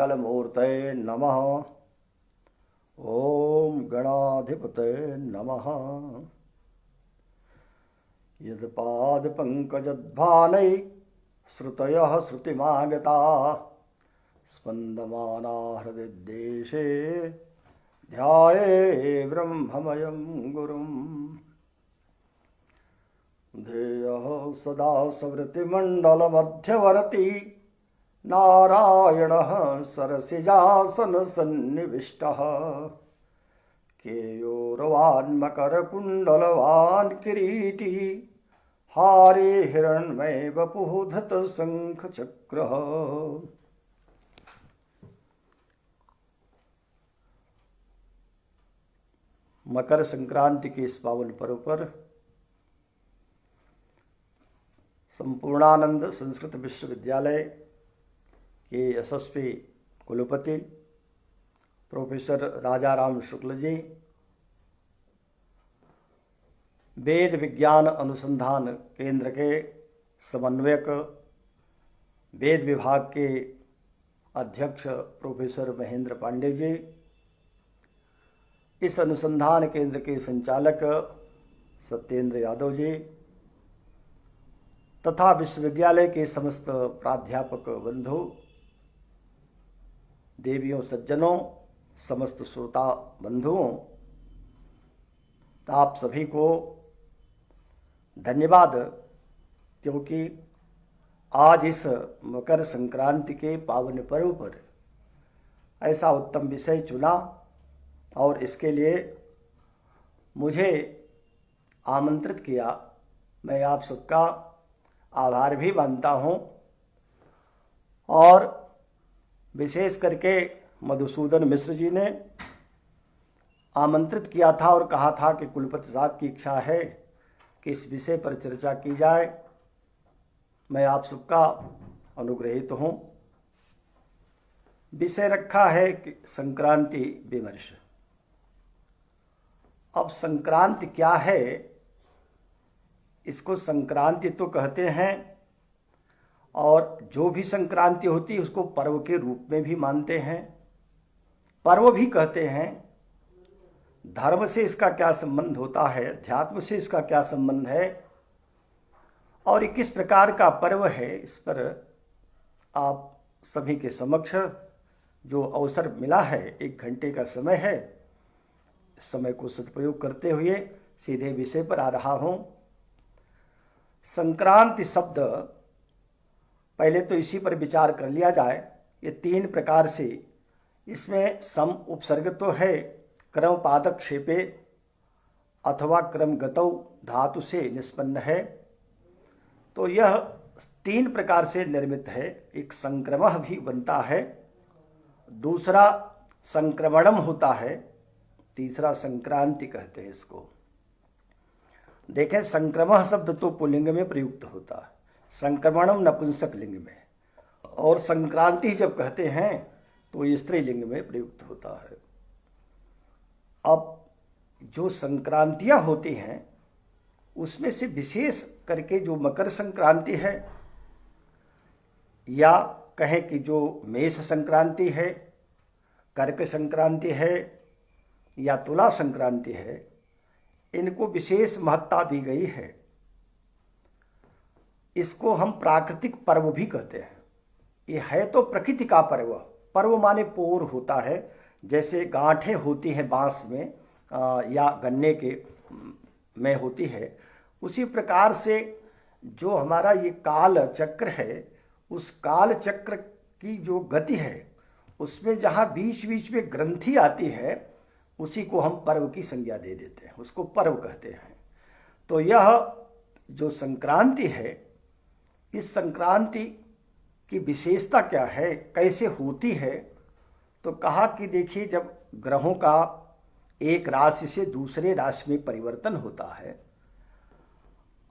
मंगलमूर्तये नमः। ओम गणाधिपतये नमः। यत्पादपङ्कजध्वानै श्रुतयः श्रुतिमागता स्पन्दमाना हृदिदेशे ध्याये ब्रह्ममयं गुरुं। ध्येयः सदा स्मृतिमण्डलमध्यवर्ती नारायणः सरसिजासनसन्निविष्टः केयूरवान्मकरकुण्डलवान् किरीटी हारे हिरण्मय वपुः धृतशङ्खचक्रः। मकर संक्रांति के इस पावन पर्व पर संपूर्णानंद संस्कृत विश्वविद्यालय के यशस्वी कुलपति प्रोफेसर राजाराम शुक्ल जी, वेद विज्ञान अनुसंधान केंद्र के समन्वयक, वेद विभाग के अध्यक्ष प्रोफेसर महेंद्र पांडे जी, इस अनुसंधान केंद्र के संचालक सत्येंद्र यादव जी तथा विश्वविद्यालय के समस्त प्राध्यापक बंधु, देवियों सज्जनों, समस्त श्रोता बंधुओं, आप सभी को धन्यवाद, क्योंकि आज इस मकर संक्रांति के पावन पर्व पर ऐसा उत्तम विषय चुना और इसके लिए मुझे आमंत्रित किया। मैं आप सबका आभार भी मानता हूँ और विशेष करके मधुसूदन मिश्र जी ने आमंत्रित किया था और कहा था कि कुलपति साहब की इच्छा है कि इस विषय पर चर्चा की जाए। मैं आप सबका अनुग्रहित हूँ। विषय रखा है कि संक्रांति विमर्श। अब संक्रांति क्या है? इसको संक्रांति तो कहते हैं और जो भी संक्रांति होती है उसको पर्व के रूप में भी मानते हैं, पर्व भी कहते हैं। धर्म से इसका क्या संबंध होता है, अध्यात्म से इसका क्या संबंध है और ये किस प्रकार का पर्व है, इस पर आप सभी के समक्ष जो अवसर मिला है, 1 घंटे का समय है, इस समय को सदुपयोग करते हुए सीधे विषय पर आ रहा हूं। संक्रांति शब्द, पहले तो इसी पर विचार कर लिया जाए। ये 3 प्रकार से, इसमें सम उपसर्ग तो है, क्रम पादक्षेपे अथवा क्रम गतौ धातु से निष्पन्न है, तो यह 3 प्रकार से निर्मित है। एक संक्रमण भी बनता है, दूसरा संक्रमणम होता है, तीसरा संक्रांति कहते हैं इसको। देखें, संक्रमण शब्द तो पुल्लिंग में प्रयुक्त होता है, संक्रमणम नपुंसक लिंग में, और संक्रांति जब कहते हैं तो ये स्त्रीलिंग में प्रयुक्त होता है। अब जो संक्रांतियां होती हैं उसमें से विशेष करके जो मकर संक्रांति है, या कहें कि जो मेष संक्रांति है, कर्क संक्रांति है या तुला संक्रांति है, इनको विशेष महत्ता दी गई है। इसको हम प्राकृतिक पर्व भी कहते हैं। ये है तो प्रकृति का पर्व, पर्व माने पोर होता है, जैसे गांठें होती हैं बांस में या गन्ने के में होती है, उसी प्रकार से जो हमारा ये काल चक्र है, उस काल चक्र की जो गति है, उसमें जहाँ बीच बीच में ग्रंथि आती है, उसी को हम पर्व की संज्ञा दे देते हैं, उसको पर्व कहते हैं। तो यह जो संक्रांति है, इस संक्रांति की विशेषता क्या है, कैसे होती है? तो कहा कि देखिए, जब ग्रहों का एक राशि से दूसरे राशि में परिवर्तन होता है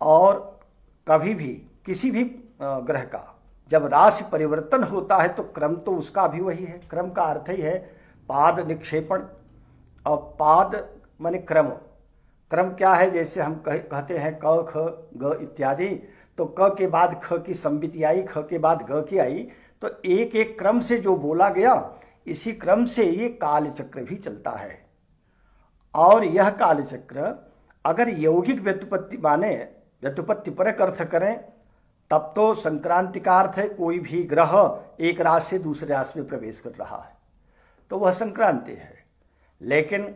और कभी भी किसी भी ग्रह का जब राशि परिवर्तन होता है तो क्रम तो उसका भी वही है। क्रम का अर्थ ही है पाद निक्षेपण, और पाद माने क्रम। क्रम क्या है? जैसे हम कहते हैं क ख ग इत्यादि, तो क के बाद ख की संविति आई, ख के बाद ग की आई, तो एक एक क्रम से जो बोला गया, इसी क्रम से ये कालचक्र भी चलता है। और यह कालचक्र अगर यौगिक व्युत्पत्ति माने व्युत्पत्ति परक अर्थ करें, तब तो संक्रांति का अर्थ है कोई भी ग्रह एक राशि से दूसरे राशि में प्रवेश कर रहा है, तो वह संक्रांति है। लेकिन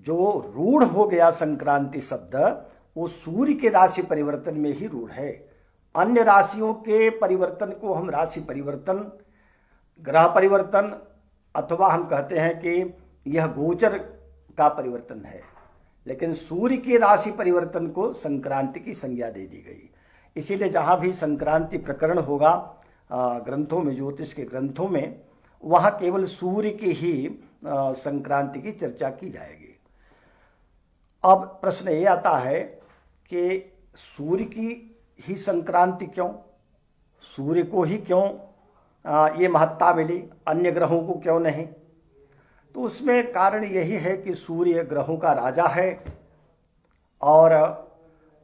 जो रूढ़ हो गया संक्रांति शब्द, वो सूर्य के राशि परिवर्तन में ही रूढ़ है। अन्य राशियों के परिवर्तन को हम राशि परिवर्तन, ग्रह परिवर्तन, अथवा हम कहते हैं कि यह गोचर का परिवर्तन है, लेकिन सूर्य के राशि परिवर्तन को संक्रांति की संज्ञा दे दी गई। इसीलिए जहाँ भी संक्रांति प्रकरण होगा ग्रंथों में, ज्योतिष के ग्रंथों में, वहाँ केवल सूर्य की ही संक्रांति की चर्चा की जाएगी। अब प्रश्न ये आता है कि सूर्य की ही संक्रांति क्यों, सूर्य को ही क्यों ये महत्ता मिली, अन्य ग्रहों को क्यों नहीं? तो उसमें कारण यही है कि सूर्य ग्रहों का राजा है और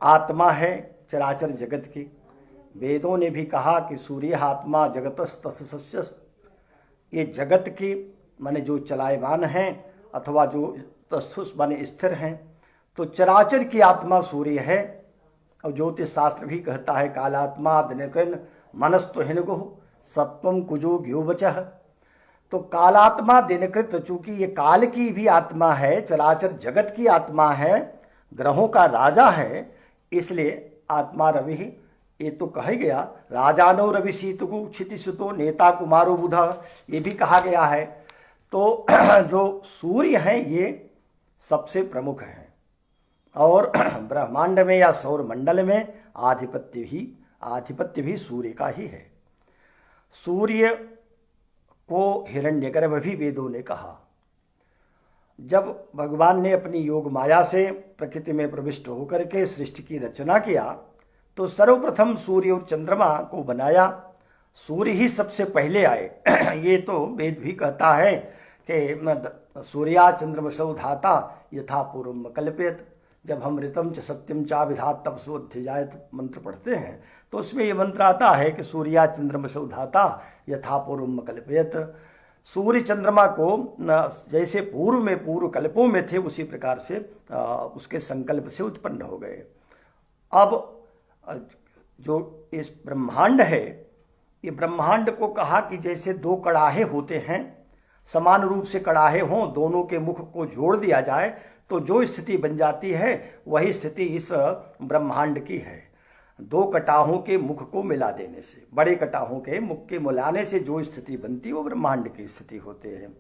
आत्मा है चराचर जगत की। वेदों ने भी कहा कि सूर्य आत्मा जगतस्तस्य, ये जगत की माने जो चलायमान हैं अथवा जो तस्थुस माने स्थिर हैं, तो चराचर की आत्मा सूर्य है। और ज्योतिष शास्त्र भी कहता है कालात्मा दिनकृन मनस्तु हिनगु सत्वम कुजो ग्योवचः। तो कालात्मा दिनकृत, चूंकि ये काल की भी आत्मा है, चराचर जगत की आत्मा है, ग्रहों का राजा है, इसलिए आत्मा रवि, ये तो कहा गया राजानो रवि शीतु क्षितिसुतो नेता कुमारो बुध, ये भी कहा गया है। तो जो सूर्य हैं ये सबसे प्रमुख हैं और ब्रह्मांड में या सौर मंडल में आधिपत्य भी सूर्य का ही है। सूर्य को हिरण्यगर्भ भी वेदों ने कहा। जब भगवान ने अपनी योग माया से प्रकृति में प्रविष्ट होकर के सृष्टि की रचना किया, तो सर्वप्रथम सूर्य और चंद्रमा को बनाया। सूर्य ही सबसे पहले आए। ये तो वेद भी कहता है कि सूर्या चंद्रमसौ धाता यथा पूर्वम कल्पेत। जब हम ऋतम च सत्यम चा विधात तब सोध्यायत मंत्र पढ़ते हैं, तो उसमें ये मंत्र आता है कि सूर्या चंद्रमसौ धाता यथा पूर्वम कल्पेत। सूर्य चंद्रमा को जैसे पूर्व कल्पों में थे, उसी प्रकार से उसके संकल्प से उत्पन्न हो गए। अब जो इस ब्रह्मांड है, ये ब्रह्मांड को कहा कि जैसे दो कड़ाहे होते हैं, समान रूप से कड़ाहे हों, दोनों के मुख को जोड़ दिया जाए तो जो स्थिति बन जाती है, वही स्थिति इस ब्रह्मांड की है। दो कटाहों के मुख को मिला देने से, बड़े कटाहों के मुख के मिलाने से जो स्थिति बनती, वो ब्रह्मांड की स्थिति होते हैं।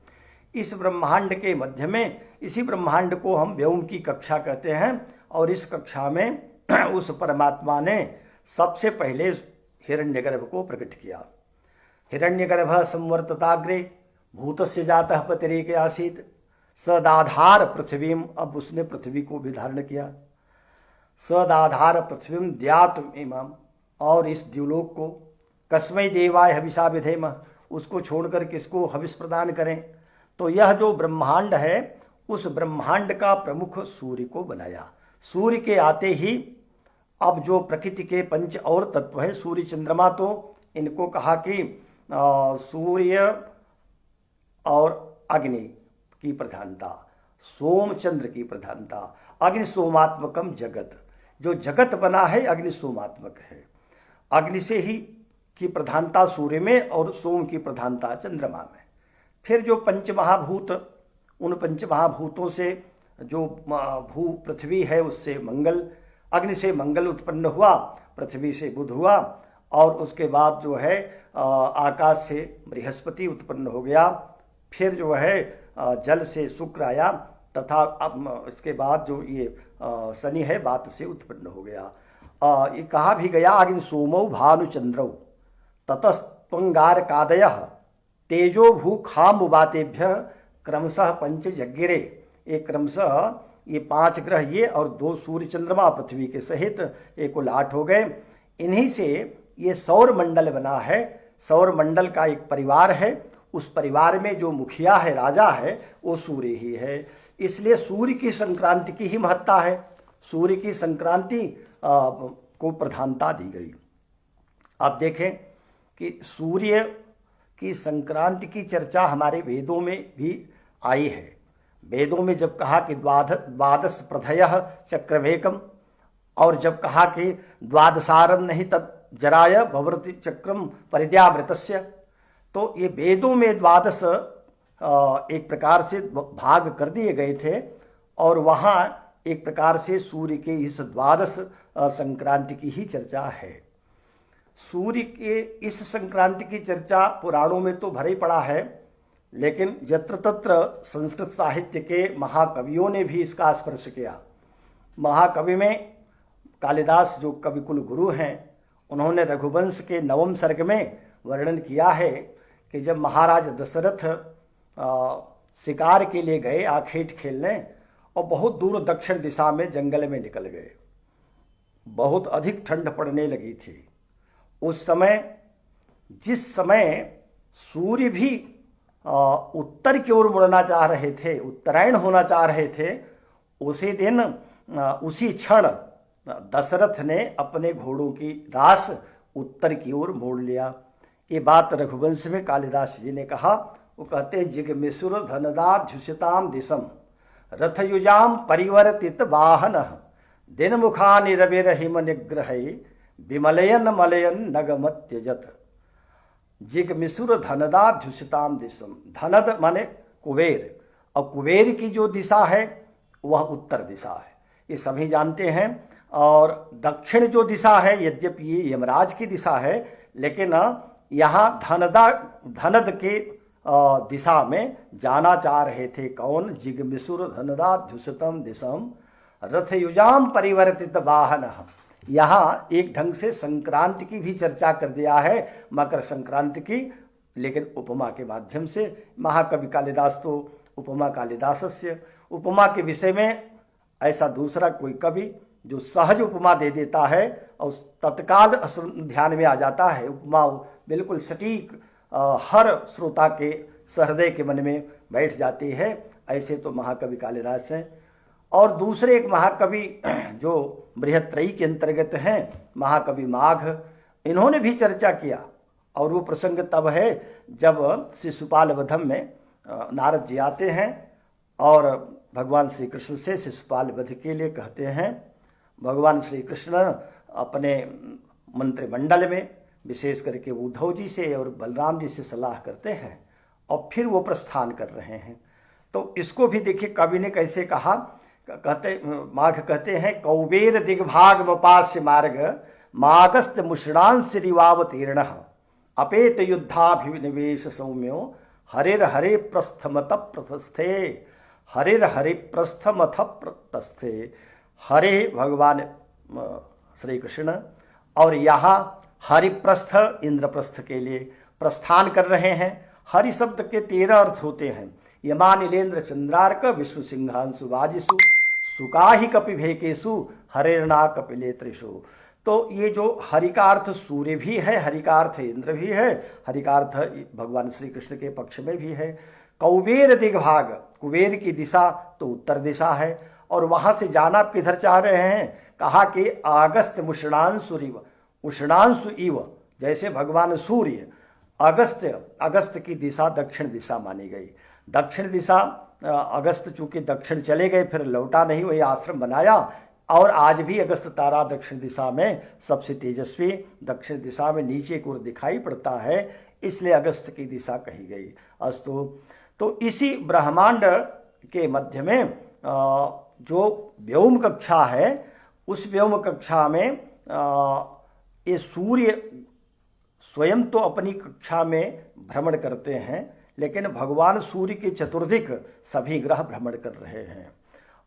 इस ब्रह्मांड के मध्य में, इसी ब्रह्मांड को हम व्योम की कक्षा कहते हैं, और इस कक्षा में उस परमात्मा ने सबसे पहले हिरण्यगर्भ को प्रकट किया। हिरण्यगर्भ संवर्तताग्रे भूतस्य जातः पतिरेक आसीत् सदाधार पृथ्वीम, अब उसने पृथ्वी को भी धारण किया। सदाधार पृथ्वीम द्यातुम इमम, और इस द्युलोक को कस्मै देवाय हविषा विधेम, उसको छोड़कर किसको हविष प्रदान करें। तो यह जो ब्रह्मांड है, उस ब्रह्मांड का प्रमुख सूर्य को बनाया। सूर्य के आते ही अब जो प्रकृति के पंच और तत्व है, सूर्य चंद्रमा, तो इनको कहा कि सूर्य और अग्नि की प्रधानता, सोम चंद्र की प्रधानता, अग्नि सोमात्मकम जगत, जो जगत बना है अग्नि सोमात्मक है। अग्नि से ही की प्रधानता सूर्य में और सोम की प्रधानता चंद्रमा में। फिर जो पंचमहाभूत, उन पंचमहाभूतों से जो भू पृथ्वी है, उससे मंगल, अग्नि से मंगल उत्पन्न हुआ, पृथ्वी से बुध हुआ, और उसके बाद जो है आकाश से बृहस्पति उत्पन्न हो गया। फिर जो है जल से शुक्र आया, तथा अब इसके बाद जो ये शनि है, वात से उत्पन्न हो गया। ये कहा भी गया अग्नि सोमौ भानुचंद्रौ ततस्त्वंगार कादय तेजो भू खाम उबातेभ्य क्रमशः पंच जग्गिरे। एक क्रमशः ये 5 ग्रह ये और 2 सूर्य चंद्रमा पृथ्वी के सहित एक कुल 8 हो गए। इन्हीं से ये सौर मंडल बना है। सौर मंडल का एक परिवार है, उस परिवार में जो मुखिया है, राजा है, वो सूर्य ही है। इसलिए सूर्य की संक्रांति की ही महत्ता है। सूर्य की संक्रांति को प्रधानता दी गई। आप देखें कि सूर्य कि संक्रांति की चर्चा हमारे वेदों में भी आई है। वेदों में जब कहा कि द्वादश प्रथयः चक्रवेकम, और जब कहा कि द्वादशारं नहि तत् जराय भवति चक्रम परिद्यावृतस्य, तो ये वेदों में द्वादश एक प्रकार से भाग कर दिए गए थे, और वहाँ एक प्रकार से सूर्य के इस द्वादश संक्रांति की ही चर्चा है। सूर्य के इस संक्रांति की चर्चा पुराणों में तो भरे पड़ा है, लेकिन यत्र तत्र संस्कृत साहित्य के महाकवियों ने भी इसका स्पर्श किया। महाकवि में कालिदास जो कविकुल गुरु हैं, उन्होंने रघुवंश के 9वें सर्ग में वर्णन किया है कि जब महाराज दशरथ शिकार के लिए गए आखेट खेलने, और बहुत दूर दक्षिण दिशा में जंगल में निकल गए, बहुत अधिक ठंड पड़ने लगी थी। उस समय जिस समय सूर्य भी उत्तर की ओर मुड़ना चाह रहे थे, उत्तरायण होना चाह रहे थे, उसी दिन उसी क्षण दशरथ ने अपने घोड़ों की रास उत्तर की ओर मोड़ लिया। ये बात रघुवंश में कालिदास जी ने कहा। वो कहते हैं, जिगमिसुर धनदाध्युषिताम दिशम रथयुजाम परिवर्तित वाहन दिन मुखा निरविरहिम निग्रह विमलयन मलयन नगमत्यजत। जिगमिसुर धनदाध्युषिताम दिशम, धनद माने कुबेर, और कुबेर की जो दिशा है वह उत्तर दिशा है, ये सभी जानते हैं। और दक्षिण जो दिशा है, यद्यपि ये यमराज की दिशा है, लेकिन यहाँ धनद के दिशा में जाना चाह रहे थे। कौन? जिगमिसुर धनदाध्युषितम दिशम रथयुजाम परिवर्तित वाहन। यहाँ एक ढंग से संक्रांति की भी चर्चा कर दिया है, मकर संक्रांति की, लेकिन उपमा के माध्यम से। महाकवि कालिदास तो उपमा कालिदासस्य, उपमा के विषय में ऐसा दूसरा कोई कवि जो सहज उपमा दे देता है और तत्काल ध्यान में आ जाता है, उपमा बिल्कुल सटीक हर श्रोता के सहृदय के मन में बैठ जाती है, ऐसे तो महाकवि कालिदास हैं। और दूसरे एक महाकवि जो बृहत्त्रयी के अंतर्गत हैं, महाकवि माघ, इन्होंने भी चर्चा किया। और वो प्रसंग तब है जब शिशुपाल वधम में नारद जी आते हैं और भगवान श्री कृष्ण से शिशुपाल वध के लिए कहते हैं। भगवान श्री कृष्ण अपने मंत्रिमंडल में विशेष करके उद्धव जी से और बलराम जी से सलाह करते हैं और फिर वो प्रस्थान कर रहे हैं। तो इसको भी देखिए कवि ने कैसे कहा। माघ कहते हैं, कौबेर दिग्भाग मपास्य मार्ग मागस्त मुषणांश रिवावतीर्ण अपेत युद्धाभिनिवेश सौम्यो हरिर हरे प्रस्थमत प्रतस्थे। हरिर हरि प्रस्थमथ प्रतस्थे, हरे भगवान श्री कृष्ण, और यहाँ हरिप्रस्थ इंद्रप्रस्थ के लिए प्रस्थान कर रहे हैं। हरि शब्द के 13 अर्थ होते हैं। यमा नीलेन्द्र चंद्रार्क विश्व सिंहांशु वाजिषु सुकाहि कपिभेकेशु हरिर्ना कपिलेत्रिषु। तो ये जो हरि का अर्थ सूर्य भी है, हरि का अर्थ इंद्र भी है, हरि का अर्थ भगवान श्री कृष्ण के पक्ष में भी है। कौबेर दिग्भाग, कुबेर की दिशा तो उत्तर दिशा है, और वहां से जाना किधर चाह रहे हैं? कहा कि अगस्त मुषणांशु इव, उष्णांशु इव, जैसे भगवान सूर्य अगस्त की दिशा दक्षिण दिशा मानी गई। दक्षिण दिशा अगस्त चूंकि दक्षिण चले गए, फिर लौटा नहीं, वही आश्रम बनाया, और आज भी अगस्त तारा दक्षिण दिशा में सबसे तेजस्वी दक्षिण दिशा में नीचे की ओर दिखाई पड़ता है, इसलिए अगस्त की दिशा कही गई। अस्तु, तो इसी ब्रह्मांड के मध्य में जो व्योम कक्षा है, उस व्योम कक्षा में ये सूर्य स्वयं तो अपनी कक्षा में भ्रमण करते हैं, लेकिन भगवान सूर्य के चतुर्दिक सभी ग्रह भ्रमण कर रहे हैं।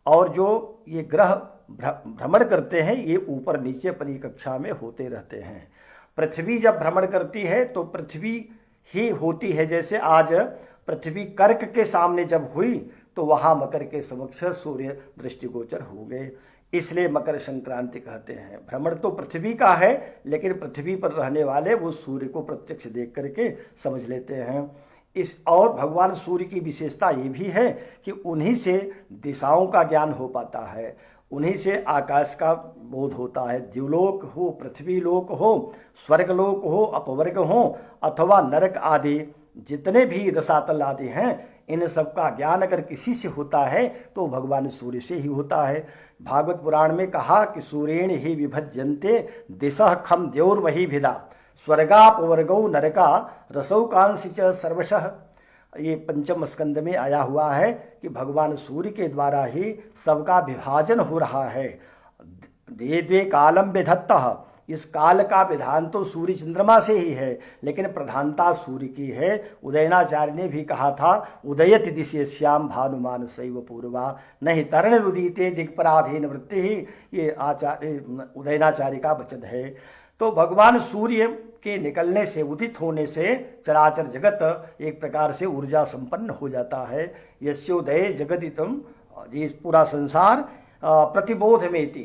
और जो ये ग्रह भ्रमण करते हैं, ये ऊपर नीचे अपनी कक्षा में होते रहते हैं। पृथ्वी जब भ्रमण करती है तो पृथ्वी ही होती है। जैसे आज पृथ्वी कर्क के सामने जब हुई तो वहाँ मकर के समक्ष सूर्य दृष्टिगोचर हो गए, इसलिए मकर संक्रांति कहते हैं। भ्रमण तो पृथ्वी का है, लेकिन पृथ्वी पर रहने वाले वो सूर्य को प्रत्यक्ष देख करके समझ लेते हैं। और भगवान सूर्य की विशेषता ये भी है कि उन्हीं से दिशाओं का ज्ञान हो पाता है, उन्हीं से आकाश का बोध होता है। द्युलोक हो, पृथ्वी लोक हो, स्वर्गलोक हो, अपवर्ग हो, अथवा नरक आदि जितने भी रसातल आदि हैं, इन सब का ज्ञान अगर किसी से होता है तो भगवान सूर्य से ही होता है। भागवत पुराण में कहा कि सूर्येण ही विभज्यन्ते दिशः खम द्योर्मही भिदा स्वर्गापवर्गौ नरका रसौ कांसी च सर्वशः। ये पंचम स्कंद में आया हुआ है कि भगवान सूर्य के द्वारा ही सबका विभाजन हो रहा है। द्वे द्वे कालम विधत्तः, इस काल का विधान तो सूर्य चंद्रमा से ही है, लेकिन प्रधानता सूर्य की है। उदयनाचार्य ने भी कहा था, उदयति दिशेश्याम भानुमान सैव पूर्वा नहीं तरण रुदिते दिक्पराधीन वृत्ति ही, ये आचार्य उदयनाचार्य का वचन है। तो भगवान सूर्य के निकलने से, उदित होने से चराचर जगत एक प्रकार से ऊर्जा संपन्न हो जाता है। यस्योदय जगदितम, ये पूरा संसार प्रतिबोध में थी,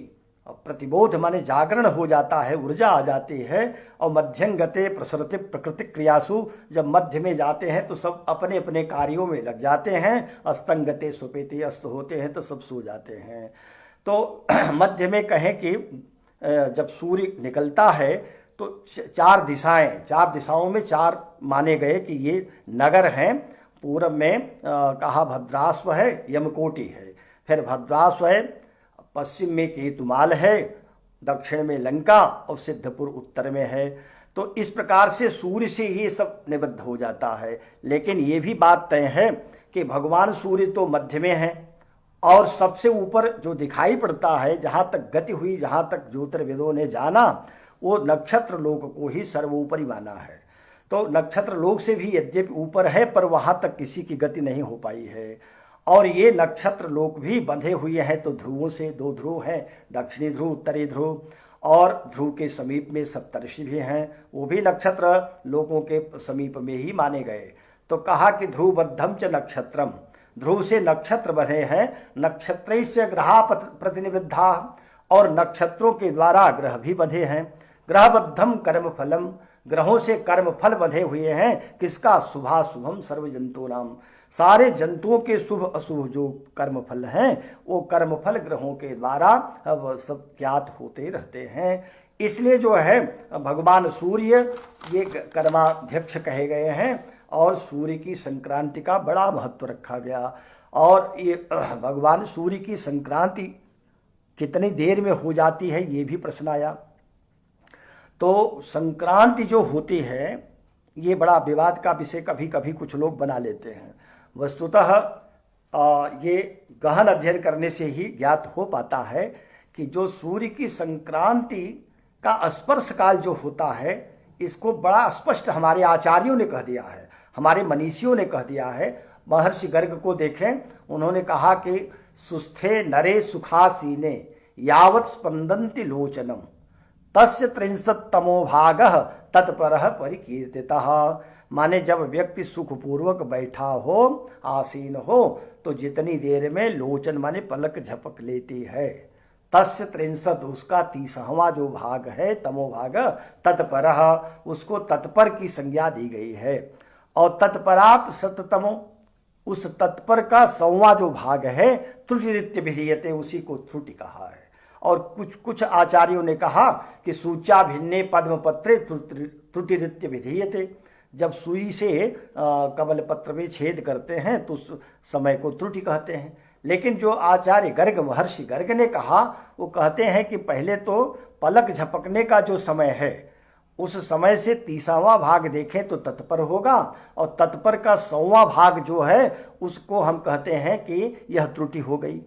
प्रतिबोध माने जागरण हो जाता है, ऊर्जा आ जाती है। और मध्यम गते प्रसरते प्रकृति क्रियासु, जब मध्य में जाते हैं तो सब अपने अपने कार्यों में लग जाते हैं। अस्तंगते सुपेते, अस्त होते हैं तो सब सो जाते हैं। तो मध्य में कहें कि जब सूर्य निकलता है तो चार दिशाओं में चार माने गए कि ये नगर हैं। पूर्व में कहा भद्रास्व है, यमकोटि है, फिर भद्रास्व है, पश्चिम में केतुमाल है, दक्षिण में लंका और सिद्धपुर उत्तर में है। तो इस प्रकार से सूर्य से ये सब निबद्ध हो जाता है। लेकिन ये भी बात तय है कि भगवान सूर्य तो मध्य में है और सबसे ऊपर जो दिखाई पड़ता है, जहाँ तक गति हुई, जहाँ तक ज्योतिर्विदों ने जाना, वो नक्षत्र लोक को ही सर्वोपरि माना है। तो नक्षत्र लोक से भी यद्यपि ऊपर है, पर वहाँ तक किसी की गति नहीं हो पाई है। और ये नक्षत्र लोक भी बंधे हुए हैं तो ध्रुवों से, दो ध्रुव हैं, दक्षिणी ध्रुव, उत्तरी ध्रुव, और ध्रुव के समीप में सप्तर्षि भी हैं, वो भी नक्षत्र लोकों के समीप में ही माने गए। तो कहा कि ध्रुवबद्धम च नक्षत्रम, ध्रुव से नक्षत्र बने हैं, नक्षत्रैस्य ग्रहा प्रतिनिबद्धा, और नक्षत्रों के द्वारा ग्रह भी बंधे हैं। ग्रहबद्धम कर्म फलम, ग्रहों से कर्म फल बंधे हुए हैं। किसका? शुभाशुभम सर्व जंतु नाम, सारे जंतुओं के शुभ अशुभ जो कर्म फल हैं वो कर्म फल ग्रहों के द्वारा अब सब ज्ञात होते रहते हैं। इसलिए जो है भगवान सूर्य ये कर्माध्यक्ष कहे गए हैं और सूर्य की संक्रांति का बड़ा महत्व रखा गया। और ये भगवान सूर्य की संक्रांति कितनी देर में हो जाती है ये भी प्रश्न आया। तो संक्रांति जो होती है ये बड़ा विवाद का विषय कभी कभी कुछ लोग बना लेते हैं। वस्तुतः ये गहन अध्ययन करने से ही ज्ञात हो पाता है कि जो सूर्य की संक्रांति का स्पर्श काल जो होता है, इसको बड़ा स्पष्ट हमारे आचार्यों ने कह दिया है, हमारे मनीषियों ने कह दिया है। महर्षि गर्ग को देखें, उन्होंने कहा कि सुस्थे नरे सुखासीने यावत् स्पंदन्ति लोचनम तस्य 33तमो भागः तत्परः परिकीर्तितः। माने जब व्यक्ति सुखपूर्वक बैठा हो, आसीन हो, तो जितनी देर में लोचन माने पलक झपक लेती है, तस्य 33, उसका 30वां जो भाग है, तमो भाग, तत्परः, उसको तत्पर की संज्ञा दी गई है। और तत्परात सततमो, उस तत्पर का 100वां जो भाग है, त्रुटिरित्य विधीयते, उसी को त्रुटि कहा है। और कुछ आचार्यों ने कहा कि सूचा भिन्ने पद्मपत्रे त्रुटिरित्य विधीयते, जब सुई से कमल पत्र में छेद करते हैं तो उस समय को त्रुटि कहते हैं। लेकिन जो आचार्य गर्ग, महर्षि गर्ग ने कहा, वो कहते हैं कि पहले तो पलक झपकने का जो समय है, उस समय से 30वां भाग देखें तो तत्पर होगा, और तत्पर का 100वां भाग जो है उसको हम कहते हैं कि यह त्रुटि हो गई।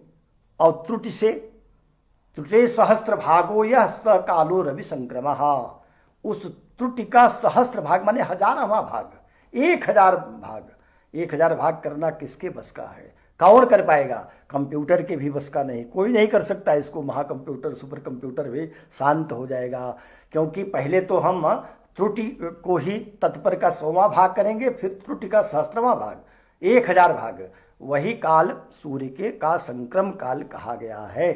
और त्रुटि से त्रुटे सहस्त्र भागो यह स कालो रवि संक्रमः, उस त्रुटि का सहस्त्र भाग माने 1000वां भाग, 1000 भाग, 1000 भाग करना किसके बस का है? कौन कर पाएगा? कंप्यूटर के भी बस का नहीं, कोई नहीं कर सकता इसको। महाकंप्यूटर, सुपर कंप्यूटर भी शांत हो जाएगा। क्योंकि पहले तो हम त्रुटि को ही तत्पर का 100वां भाग करेंगे, फिर त्रुटि का सहस्त्रवां भाग, 1000 भाग। वही काल सूर्य के का संक्रम काल कहा गया है।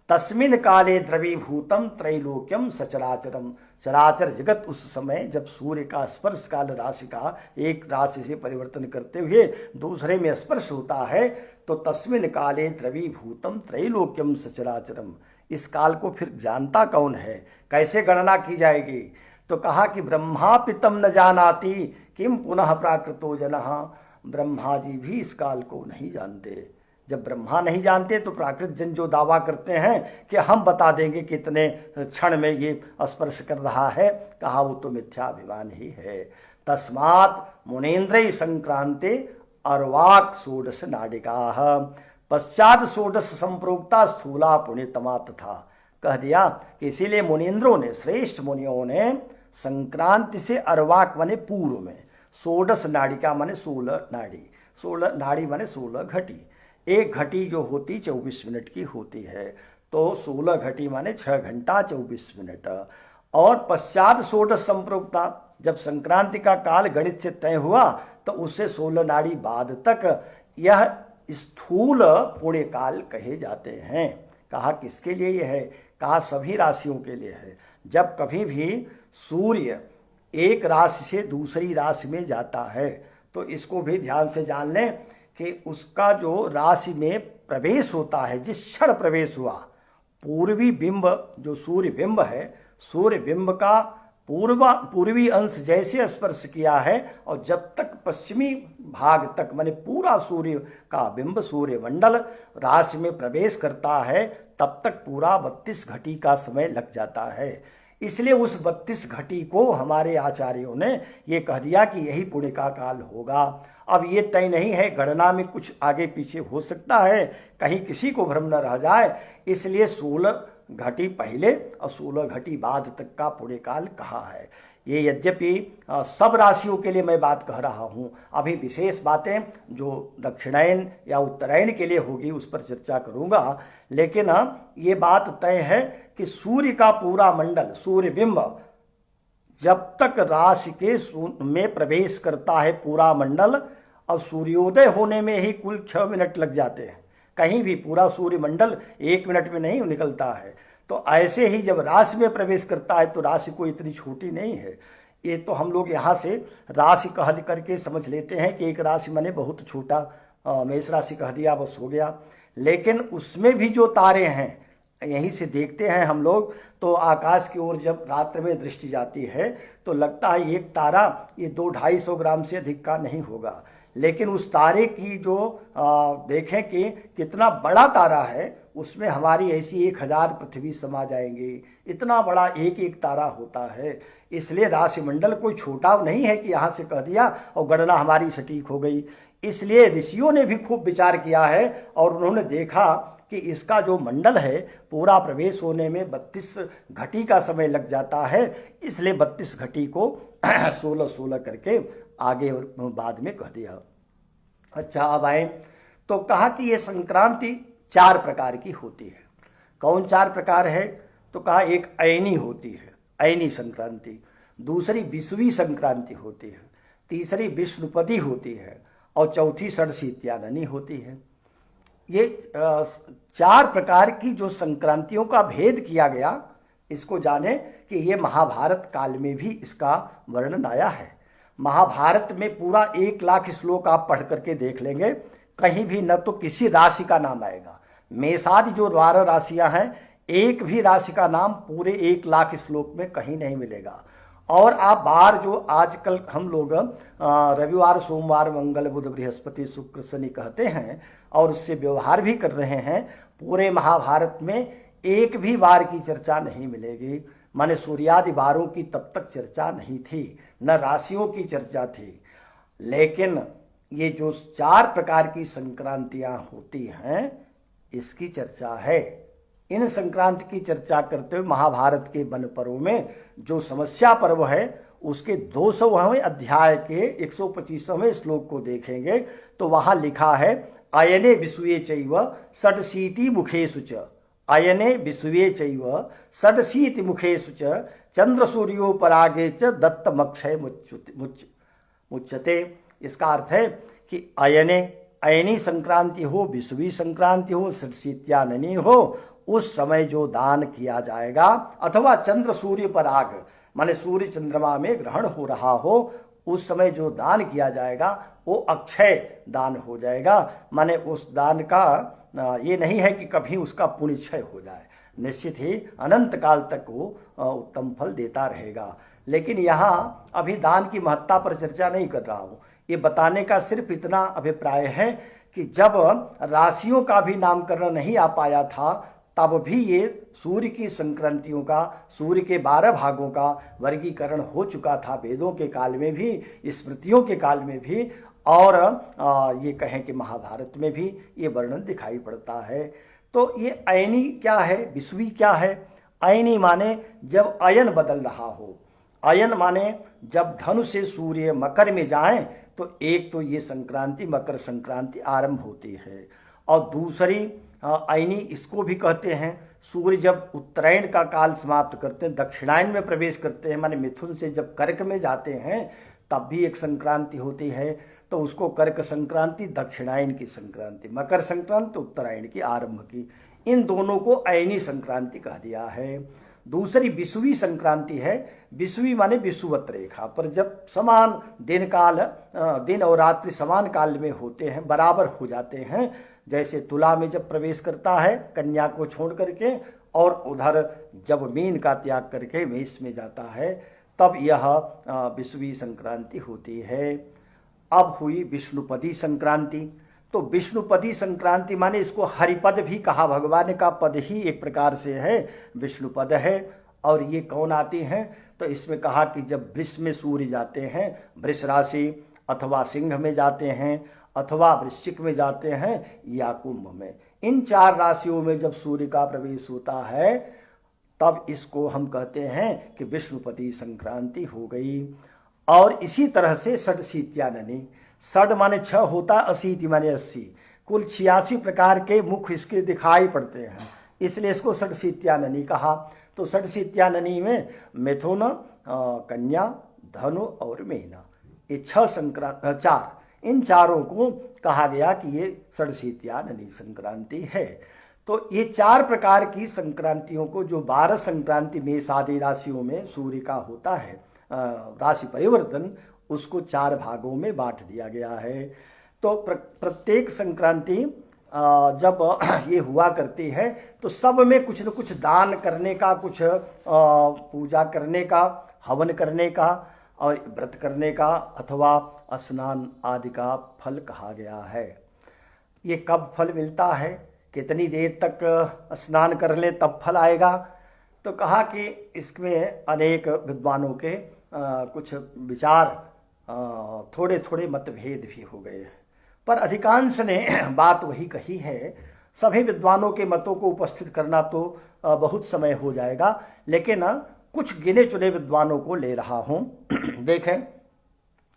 तस्मिन काले द्रवीभूतम त्रैलोक्यम सचराचरम, चराचर जगत उस समय जब सूर्य का स्पर्श काल राशि का एक राशि से परिवर्तन करते हुए दूसरे में स्पर्श होता है, तो तस्मिन काले द्रवीभूतम त्रैलोक्यम सचराचरम, इस काल को फिर जानता कौन है? कैसे गणना की जाएगी? तो कहा कि ब्रह्मा पितम न जानाति किम पुनः प्राकृतो जनः, ब्रह्मा जी भी इस काल को नहीं जानते। जब ब्रह्मा नहीं जानते तो प्राकृत जन जो दावा करते हैं कि हम बता देंगे कितने क्षण में ये स्पर्श कर रहा है, कहा वो तो मिथ्याभिमान ही है। तस्मात् मुनेन्द्र संक्रांते अर्वाक षोडश नाडिका पश्चात षोडश संप्रोक्ता स्थूला पुण्यतमा तथा, कह दिया कि इसीलिए मुनीन्द्रों ने, श्रेष्ठ मुनियों ने संक्रांति से अर्वाक माने पूर्व में, षोडश नाडिका माने 16 नाड़ी, 16 नाड़ी माने 16 घटी, एक घटी जो होती 24 मिनट की होती है, तो 16 घटी माने 6 घंटा 24 मिनट। और पश्चात षोडश संप्रोक्ता, जब संक्रांति का काल गणित से तय हुआ तो उससे 16 नाड़ी बाद तक यह स्थूल पुण्य काल कहे जाते हैं। कहा किसके लिए यह है, कहा सभी राशियों के लिए है। जब कभी भी सूर्य एक राशि से दूसरी राशि में जाता है तो इसको भी ध्यान से जान लें कि उसका जो राशि में प्रवेश होता है, जिस क्षण प्रवेश हुआ, पूर्वी बिंब जो सूर्य बिंब है, सूर्य बिंब का पूर्वी अंश जैसे स्पर्श किया है और जब तक पश्चिमी भाग तक माने पूरा सूर्य का बिंब सूर्य मंडल राशि में प्रवेश करता है, तब तक पूरा 32 घटी का समय लग जाता है। इसलिए उस 32 घटी को हमारे आचार्यों ने ये कह दिया कि यही पुण्य का काल होगा। अब ये तय नहीं है, गणना में कुछ आगे पीछे हो सकता है, कहीं किसी को भ्रम न रह जाए, इसलिए 16 घटी पहले और 16 घटी बाद तक का पुण्य काल कहा है। ये यद्यपि सब राशियों के लिए मैं बात कह रहा हूँ, अभी विशेष बातें जो दक्षिणायन या उत्तरायण के लिए होगी उस पर चर्चा करूँगा, लेकिन ये बात तय है कि सूर्य का पूरा मंडल, सूर्य बिंब जब तक राशि के में प्रवेश करता है पूरा मंडल, और सूर्योदय होने में ही कुल 6 मिनट लग जाते हैं, कहीं भी पूरा सूर्य मंडल 1 मिनट में नहीं निकलता है। तो ऐसे ही जब राशि में प्रवेश करता है तो राशि कोई इतनी छोटी नहीं है। ये तो हम लोग यहाँ से राशि कह करके समझ लेते हैं कि एक राशि माने बहुत छोटा, मेष राशि कह दिया बस हो गया, लेकिन उसमें भी जो तारे हैं, यहीं से देखते हैं हम लोग तो आकाश की ओर जब रात्र में दृष्टि जाती है तो लगता है एक तारा ये 200-250 ग्राम से अधिक का नहीं होगा, लेकिन उस तारे की जो देखें कि कितना बड़ा तारा है, उसमें हमारी ऐसी 1000 पृथ्वी समा जाएंगी, इतना बड़ा एक एक तारा होता है। इसलिए राशि मंडल कोई छोटा नहीं है कि यहाँ से कह दिया और गणना हमारी सटीक हो गई। इसलिए ऋषियों ने भी खूब विचार किया है और उन्होंने देखा कि इसका जो मंडल है पूरा प्रवेश होने में 32 घटी का समय लग जाता है, इसलिए 32 घटी को 16-16 करके आगे और बाद में कह दिया। अच्छा, अब आए तो कहा कि ये संक्रांति 4 प्रकार की होती है। कौन 4 प्रकार है, तो कहा एक अयनी होती है, अयनी संक्रांति, दूसरी विषुवी संक्रांति होती है, तीसरी विष्णुपदी होती है और चौथी षडशीत्याननी होती है। ये 4 प्रकार की जो संक्रांतियों का भेद किया गया, इसको जाने कि ये महाभारत काल में भी इसका वर्णन आया है। महाभारत में पूरा 1 लाख श्लोक आप पढ़ करके देख लेंगे, कहीं भी न तो किसी राशि का नाम आएगा, मेषादि जो 12 राशियां हैं, एक भी राशि का नाम पूरे 1 लाख श्लोक में कहीं नहीं मिलेगा। और आप बार जो आजकल हम लोग रविवार सोमवार मंगल बुध बृहस्पति शुक्र शनि कहते हैं और उससे व्यवहार भी कर रहे हैं, पूरे महाभारत में एक भी वार की चर्चा नहीं मिलेगी। माने सूर्यादि वारों की तब तक चर्चा नहीं थी, न राशियों की चर्चा थी। लेकिन ये जो 4 प्रकार की संक्रांतियां होती हैं, इसकी चर्चा है। इन संक्रांति की चर्चा करते हुए महाभारत के वन पर्व में जो समस्या पर्व है उसके 200वें अध्याय के 125वें श्लोक को देखेंगे तो वहां लिखा है, अयने विषुवे चैव षडशीति मुखेषु च, अयने विषुवे चैव षडशीति मुखेषु च चंद्र सूर्योपरागे च दत्तमक्षय मुच्यते। इसका अर्थ है कि अयनी संक्रांति हो, विषुवी संक्रांति हो, षडशीत्याननी हो, उस समय जो दान किया जाएगा, अथवा चंद्र सूर्य पर आग माने सूर्य चंद्रमा में ग्रहण हो रहा हो, उस समय जो दान किया जाएगा वो अक्षय दान हो जाएगा। माने उस दान का ये नहीं है कि कभी उसका पुण्य क्षय हो जाए, निश्चित ही अनंत काल तक वो उत्तम फल देता रहेगा। लेकिन यहाँ अभी दान की महत्ता पर चर्चा नहीं कर रहा हूँ। ये बताने का सिर्फ इतना अभिप्राय है कि जब राशियों का भी नामकरण नहीं आ पाया था, तब भी ये सूर्य की संक्रांतियों का, सूर्य के 12 भागों का वर्गीकरण हो चुका था वेदों के काल में भी, स्मृतियों के काल में भी, और ये कहें कि महाभारत में भी ये वर्णन दिखाई पड़ता है। तो ये अयनी क्या है, विषुवी क्या है? अयनी माने जब अयन बदल रहा हो। अयन माने जब धनु से सूर्य मकर में जाएं तो एक तो ये संक्रांति, मकर संक्रांति आरंभ होती है, और दूसरी अयनी इसको भी कहते हैं, सूर्य जब उत्तरायण का काल समाप्त करते हैं, दक्षिणायन में प्रवेश करते हैं, माने मिथुन से जब कर्क में जाते हैं तब भी एक संक्रांति होती है, तो उसको कर्क संक्रांति, दक्षिणायन की संक्रांति, मकर संक्रांति उत्तरायण की आरंभ की, इन दोनों को अयनी संक्रांति कह दिया है। दूसरी विषुवी संक्रांति है। विषुवी माने विषुवत रेखा पर जब समान दिन और रात्रि समान काल में होते हैं, बराबर हो जाते हैं, जैसे तुला में जब प्रवेश करता है कन्या को छोड़ करके, और उधर जब मीन का त्याग करके मेष में जाता है, तब यह विषुवी संक्रांति होती है। अब हुई विष्णुपदी संक्रांति। तो विष्णुपदी संक्रांति माने इसको हरिपद भी कहा, भगवान का पद ही एक प्रकार से है, विष्णुपद है। और ये कौन आती हैं? तो इसमें कहा कि जब वृष में सूर्य जाते हैं, वृष राशि, अथवा सिंह में जाते हैं, अथवा वृश्चिक में जाते हैं, या कुंभ में, इन 4 राशियों में जब सूर्य का प्रवेश होता है तब इसको हम कहते हैं कि विष्णुपदी संक्रांति हो गई। और इसी तरह से षडशीत्याननी, षड माने 6 होता, अशीति माने 80, कुल 86 प्रकार के मुख इसके दिखाई पड़ते हैं, इसलिए इसको षडशीत्याननी कहा। तो षडशीत्याननी में मिथुन, कन्या, धनु और मीन, ये 4, इन चारों को कहा गया कि ये षडशीत्याननी संक्रांति है। तो ये 4 प्रकार की संक्रांतियों को, जो 12 संक्रांति मेष आदि राशियों में सूर्य का होता है राशि परिवर्तन, उसको 4 भागों में बांट दिया गया है। तो प्रत्येक संक्रांति जब ये हुआ करती है तो सब में कुछ न कुछ दान करने का, कुछ पूजा करने का, हवन करने का और व्रत करने का अथवा स्नान आदि का फल कहा गया है। ये कब फल मिलता है, कितनी देर तक स्नान कर ले तब फल आएगा? तो कहा कि इसमें अनेक विद्वानों के कुछ विचार, थोड़े थोड़े मतभेद भी हो गए, पर अधिकांश ने बात वही कही है। सभी विद्वानों के मतों को उपस्थित करना तो बहुत समय हो जाएगा, लेकिन कुछ गिने चुने विद्वानों को ले रहा हूँ। देखें,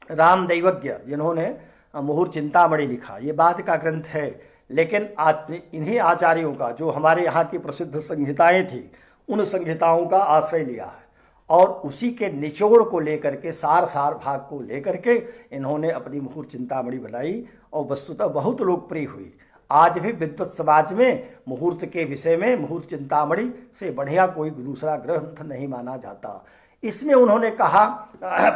रामदैवज्ञ जिन्होंने मुहुर चिंतामणि लिखा, ये बाद का ग्रंथ है, लेकिन इन्हीं आचार्यों का, जो हमारे यहाँ की प्रसिद्ध संहिताएं थी, उन संहिताओं का आश्रय लिया है और उसी के निचोड़ को लेकर के, सार भाग को लेकर के इन्होंने अपनी मुहुर चिंतामणि बनाई और वस्तुतः बहुत लोकप्रिय हुई। आज भी विद्वत समाज में मुहूर्त के विषय में मुहूर्त चिंतामणि से बढ़िया कोई दूसरा ग्रंथ नहीं माना जाता। इसमें उन्होंने कहा,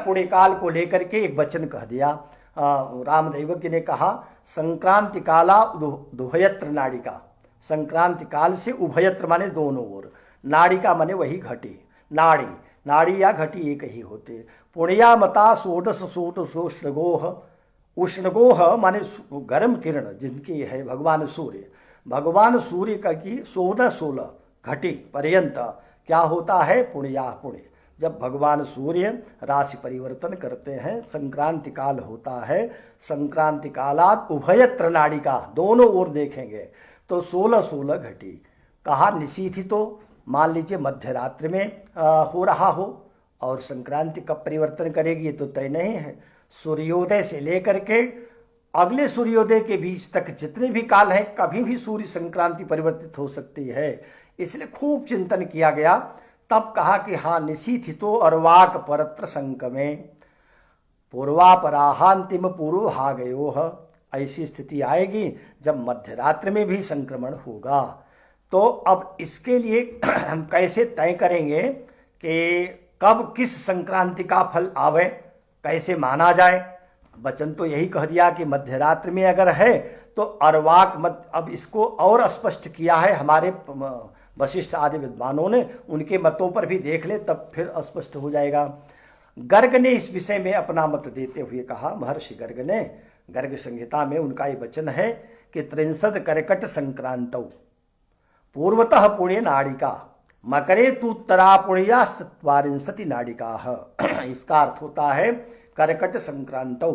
पुण्यकाल को लेकर के एक वचन कह दिया। रामदैवज्ञ ने कहा, संक्रांति काला उभयत्र नाड़िका। संक्रांति काल से उभयत्र माने दोनों ओर, नाड़िका माने वही घटी, नाड़ी या घटी एक ही होते। पुण्या मता षोडश उष्णगोह, उष्णगोह माने गर्म किरण जिनकी है भगवान सूर्य का की 16 घटी पर्यंत क्या होता है, पुण्य। जब भगवान सूर्य राशि परिवर्तन करते हैं, संक्रांति काल होता है, संक्रांति कालात उभयत्र नाड़िका, दोनों ओर देखेंगे तो 16 घटी। कहा निशीथी, तो मान लीजिए मध्य रात्रि में हो रहा हो, और संक्रांति कब परिवर्तन करेगी ये तो तय नहीं है। सूर्योदय से लेकर के अगले सूर्योदय के बीच तक जितने भी काल हैं, कभी भी सूर्य संक्रांति परिवर्तित हो सकती है। इसलिए खूब चिंतन किया गया, तब कहा कि हाँ, निशीथितो अर्वाक परत्र संकमे पूर्वापराहांतिम पूर्वभागयोः, ऐसी स्थिति आएगी जब मध्य रात्रि में भी संक्रमण होगा। तो अब इसके लिए हम कैसे तय करेंगे कि कब किस संक्रांति का फल आवे, कैसे माना जाए? वचन तो यही कह दिया कि मध्य रात्रि में अगर है तो अर्वाक अब इसको और स्पष्ट किया है हमारे वशिष्ठ आदि विद्वानों ने उनके मतों पर भी देख ले, तब फिर स्पष्ट हो जाएगा। गर्ग ने इस विषय में अपना मत देते हुए कहा, महर्षि गर्ग ने, गर्ग संहिता में उनका ये वचन है कि 63 करकट संक्रांतौ पूर्वतः पुण्य नाड़िका मकरे तूत्तरा पुण्या 44 नाड़िका। इसका अर्थ होता है करकट संक्रांतौ,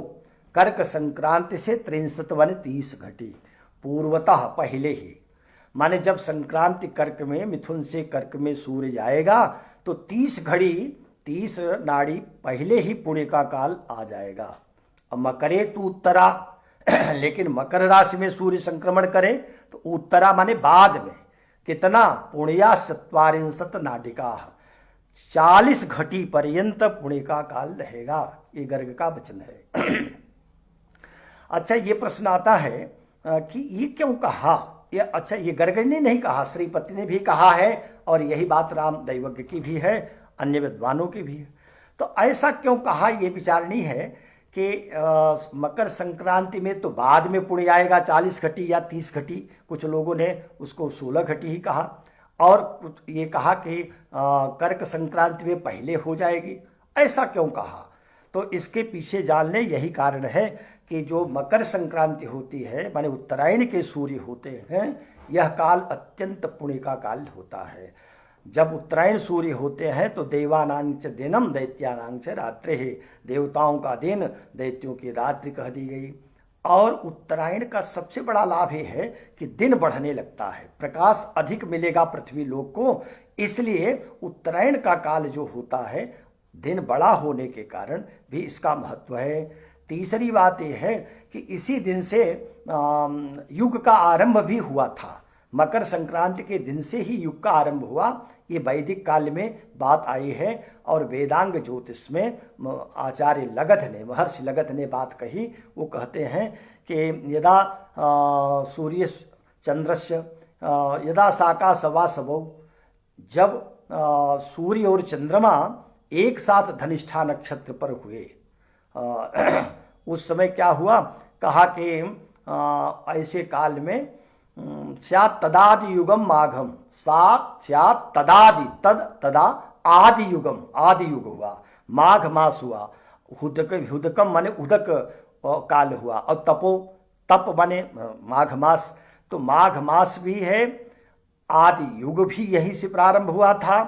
कर्क संक्रांति से 63 वन 30 घटी, पूर्वतः पहले ही, माने जब संक्रांति कर्क में, मिथुन से कर्क में सूर्य जाएगा तो 30 घड़ी 30 नाड़ी पहले ही पुण्य का काल आ जाएगा। अब मकरे तो उत्तरा लेकिन मकर राशि में सूर्य संक्रमण करे तो उत्तरा माने बाद में, कितना, पुण्या 44 नाडिका, 40 घटी पर्यंत पुण्य का काल रहेगा। ये गर्ग का वचन है। अच्छा, ये प्रश्न आता है कि ये क्यों कहा, ये अच्छा ये गर्ग ने नहीं कहा, श्रीपति ने भी कहा है, और यही बात राम दैवज्ञ की भी है, अन्य विद्वानों की भी है। तो ऐसा क्यों कहा, ये विचारणी है कि मकर संक्रांति में तो बाद में पुण्य आएगा 40 घटी या 30 घटी, कुछ लोगों ने उसको 16 घटी ही कहा, और ये कहा कि कर्क संक्रांति में पहले हो जाएगी। ऐसा क्यों कहा, तो इसके पीछे जान लें यही कारण है कि जो मकर संक्रांति होती है, माने उत्तरायण के सूर्य होते हैं, यह काल अत्यंत पुण्य का काल होता है। जब उत्तरायण सूर्य होते हैं तो देवानां च दिनम दैत्यानां च रात्रि, देवताओं का दिन दैत्यों की रात्रि कह दी गई। और उत्तरायण का सबसे बड़ा लाभ ये है कि दिन बढ़ने लगता है, प्रकाश अधिक मिलेगा पृथ्वी लोक को, इसलिए उत्तरायण का काल जो होता है दिन बड़ा होने के कारण भी इसका महत्व है। तीसरी बात यह है कि इसी दिन से युग का आरंभ भी हुआ था, मकर संक्रांति के दिन से ही युग का आरंभ हुआ, ये वैदिक काल में बात आई है। और वेदांग ज्योतिष में आचार्य लगध ने, महर्षि लगध ने बात कही, वो कहते हैं कि यदा सूर्य चंद्रस्य यदा साका सवा सबौ, जब सूर्य और चंद्रमा एक साथ धनिष्ठा नक्षत्र पर हुए, उस समय क्या हुआ, कहा कि ऐसे काल में स्यात् तदादि युगम माघम, सा स्यात् तदादि, तद तदा आदि युगम, आदि युग हुआ, माघ मास हुआ, हुदकम माने उदक काल हुआ, और तपो, तप माने माघ मास, तो माघ मास भी है, आदि युग भी यहीं से प्रारंभ हुआ था।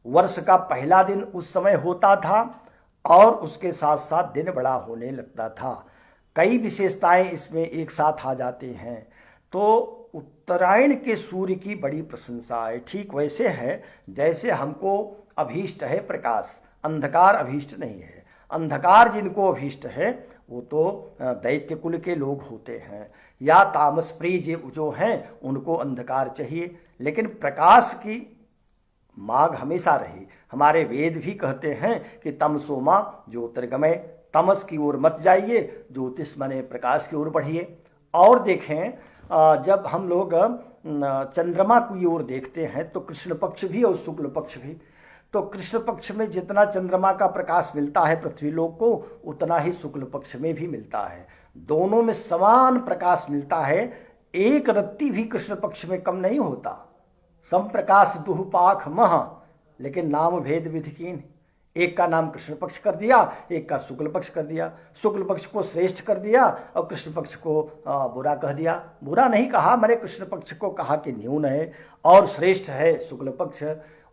वर्ष का पहला दिन उस समय होता था, और उसके साथ साथ दिन बड़ा होने लगता था। कई विशेषताएं इसमें एक साथ आ जाती हैं। तो उत्तरायण के सूर्य की बड़ी प्रशंसा है। ठीक वैसे है जैसे हमको अभीष्ट है प्रकाश, अंधकार अभीष्ट नहीं है। अंधकार जिनको अभीष्ट है वो तो दैत्य कुल के लोग होते हैं, या तामस प्रिय जो हैं उनको अंधकार चाहिए, लेकिन प्रकाश की मांग हमेशा रही। हमारे वेद भी कहते हैं कि तमसोमा ज्योतिर्गमय, तमस की ओर मत जाइए, ज्योतिष माने प्रकाश की ओर बढ़िए। और देखें, जब हम लोग चंद्रमा की ओर देखते हैं तो कृष्ण पक्ष भी और शुक्ल पक्ष भी, तो कृष्ण पक्ष में जितना चंद्रमा का प्रकाश मिलता है पृथ्वी लोक को, उतना ही शुक्ल पक्ष में भी मिलता है। दोनों में समान प्रकाश मिलता है, एक रत्ती भी कृष्ण पक्ष में कम नहीं होता। संप्रकाश दुहपाख मह, लेकिन नाम भेद विधि कीन, एक का नाम कृष्ण पक्ष कर दिया, एक का शुक्ल पक्ष कर दिया, शुक्ल पक्ष को श्रेष्ठ कर दिया और कृष्ण पक्ष को बुरा कह दिया। बुरा नहीं कहा, मैंने कृष्ण पक्ष को कहा कि न्यून है और श्रेष्ठ है शुक्ल पक्ष,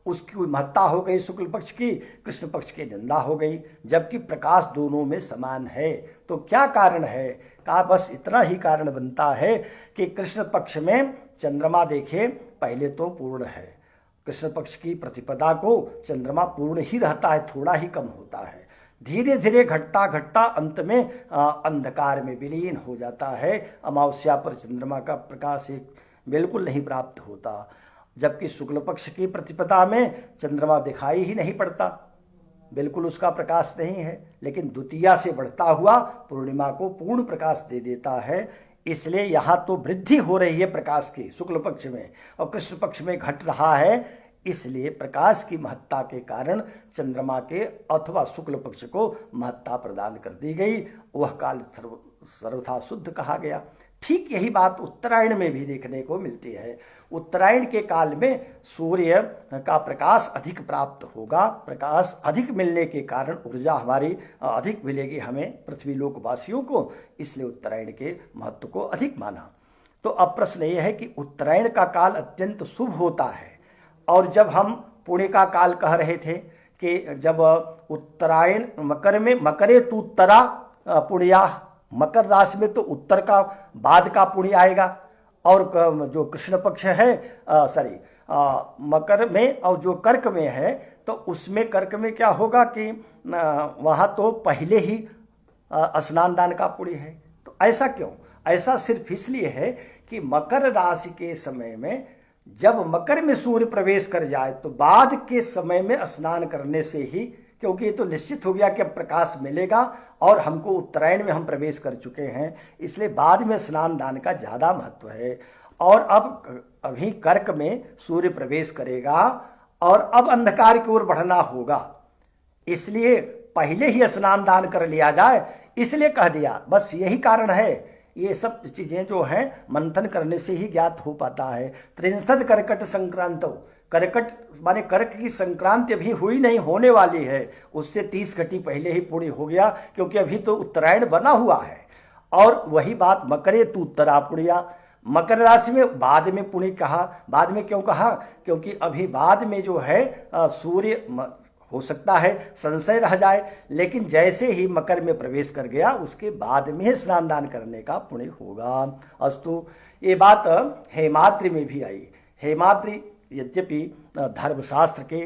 उसकी महत्ता हो गई शुक्ल पक्ष की, कृष्ण पक्ष की निंदा हो गई, जबकि प्रकाश दोनों में समान है। तो क्या कारण है, कहा बस इतना ही कारण बनता है कि कृष्ण पक्ष में चंद्रमा देखे पहले तो पूर्ण है, कृष्ण पक्ष की प्रतिपदा को चंद्रमा पूर्ण ही रहता है, थोड़ा ही कम होता है, धीरे धीरे घटता घटता अंत में अंधकार में विलीन हो जाता है। अमावस्या पर चंद्रमा का प्रकाश एक बिल्कुल नहीं प्राप्त होता, जबकि शुक्ल पक्ष की प्रतिपदा में चंद्रमा दिखाई ही नहीं पड़ता, बिल्कुल उसका प्रकाश नहीं है, लेकिन द्वितीया से बढ़ता हुआ पूर्णिमा को पूर्ण प्रकाश दे देता है। इसलिए यहाँ तो वृद्धि हो रही है प्रकाश की शुक्ल पक्ष में, और कृष्ण पक्ष में घट रहा है। इसलिए प्रकाश की महत्ता के कारण चंद्रमा के अथवा शुक्ल पक्ष को महत्ता प्रदान कर दी गई, वह काल सर्वथा शुद्ध कहा गया। ठीक यही बात उत्तरायण में भी देखने को मिलती है। उत्तरायण के काल में सूर्य का प्रकाश अधिक प्राप्त होगा, प्रकाश अधिक मिलने के कारण ऊर्जा हमारी अधिक मिलेगी हमें पृथ्वी लोकवासियों को, इसलिए उत्तरायण के महत्व को अधिक माना। तो अब प्रश्न ये है कि उत्तरायण का काल अत्यंत शुभ होता है, और जब हम पुण्य का काल कह रहे थे कि जब उत्तरायण मकर में, मकरे तू उत्तरा पुण्या, मकर राशि में तो उत्तर का बाद का पुण्य आएगा, और जो कृष्ण पक्ष है मकर में और जो कर्क में है, तो उसमें कर्क में क्या होगा कि वहाँ तो पहले ही स्नान दान का पुण्य है। तो ऐसा क्यों? ऐसा सिर्फ इसलिए है कि मकर राशि के समय में जब मकर में सूर्य प्रवेश कर जाए तो बाद के समय में स्नान करने से ही, क्योंकि ये तो निश्चित हो गया कि अब प्रकाश मिलेगा और हमको उत्तरायण में हम प्रवेश कर चुके हैं, इसलिए बाद में स्नान दान का ज़्यादा महत्व है। और अब अभी कर्क में सूर्य प्रवेश करेगा और अब अंधकार की ओर बढ़ना होगा, इसलिए पहले ही स्नान दान कर लिया जाए, इसलिए कह दिया। बस यही कारण है। ये सब चीज़ें जो हैं मंथन करने से ही ज्ञात हो पाता है। 63 कर्कट संक्रांत, कर्कट माने कर्क की संक्रांति अभी हुई नहीं, होने वाली है, उससे 30 घटी पहले ही पूरी हो गया, क्योंकि अभी तो उत्तरायण बना हुआ है। और वही बात मकरे तू उत्तरा पुण्या, मकर राशि में बाद में पुण्य कहा। बाद में क्यों कहा? क्योंकि अभी बाद में जो है सूर्य हो सकता है संशय रह जाए, लेकिन जैसे ही मकर में प्रवेश कर गया उसके बाद में स्नान दान करने का पुण्य होगा। अस्तु, ये बात हेमाद्रि में भी आई। हेमाद्रि यद्यपि धर्मशास्त्र के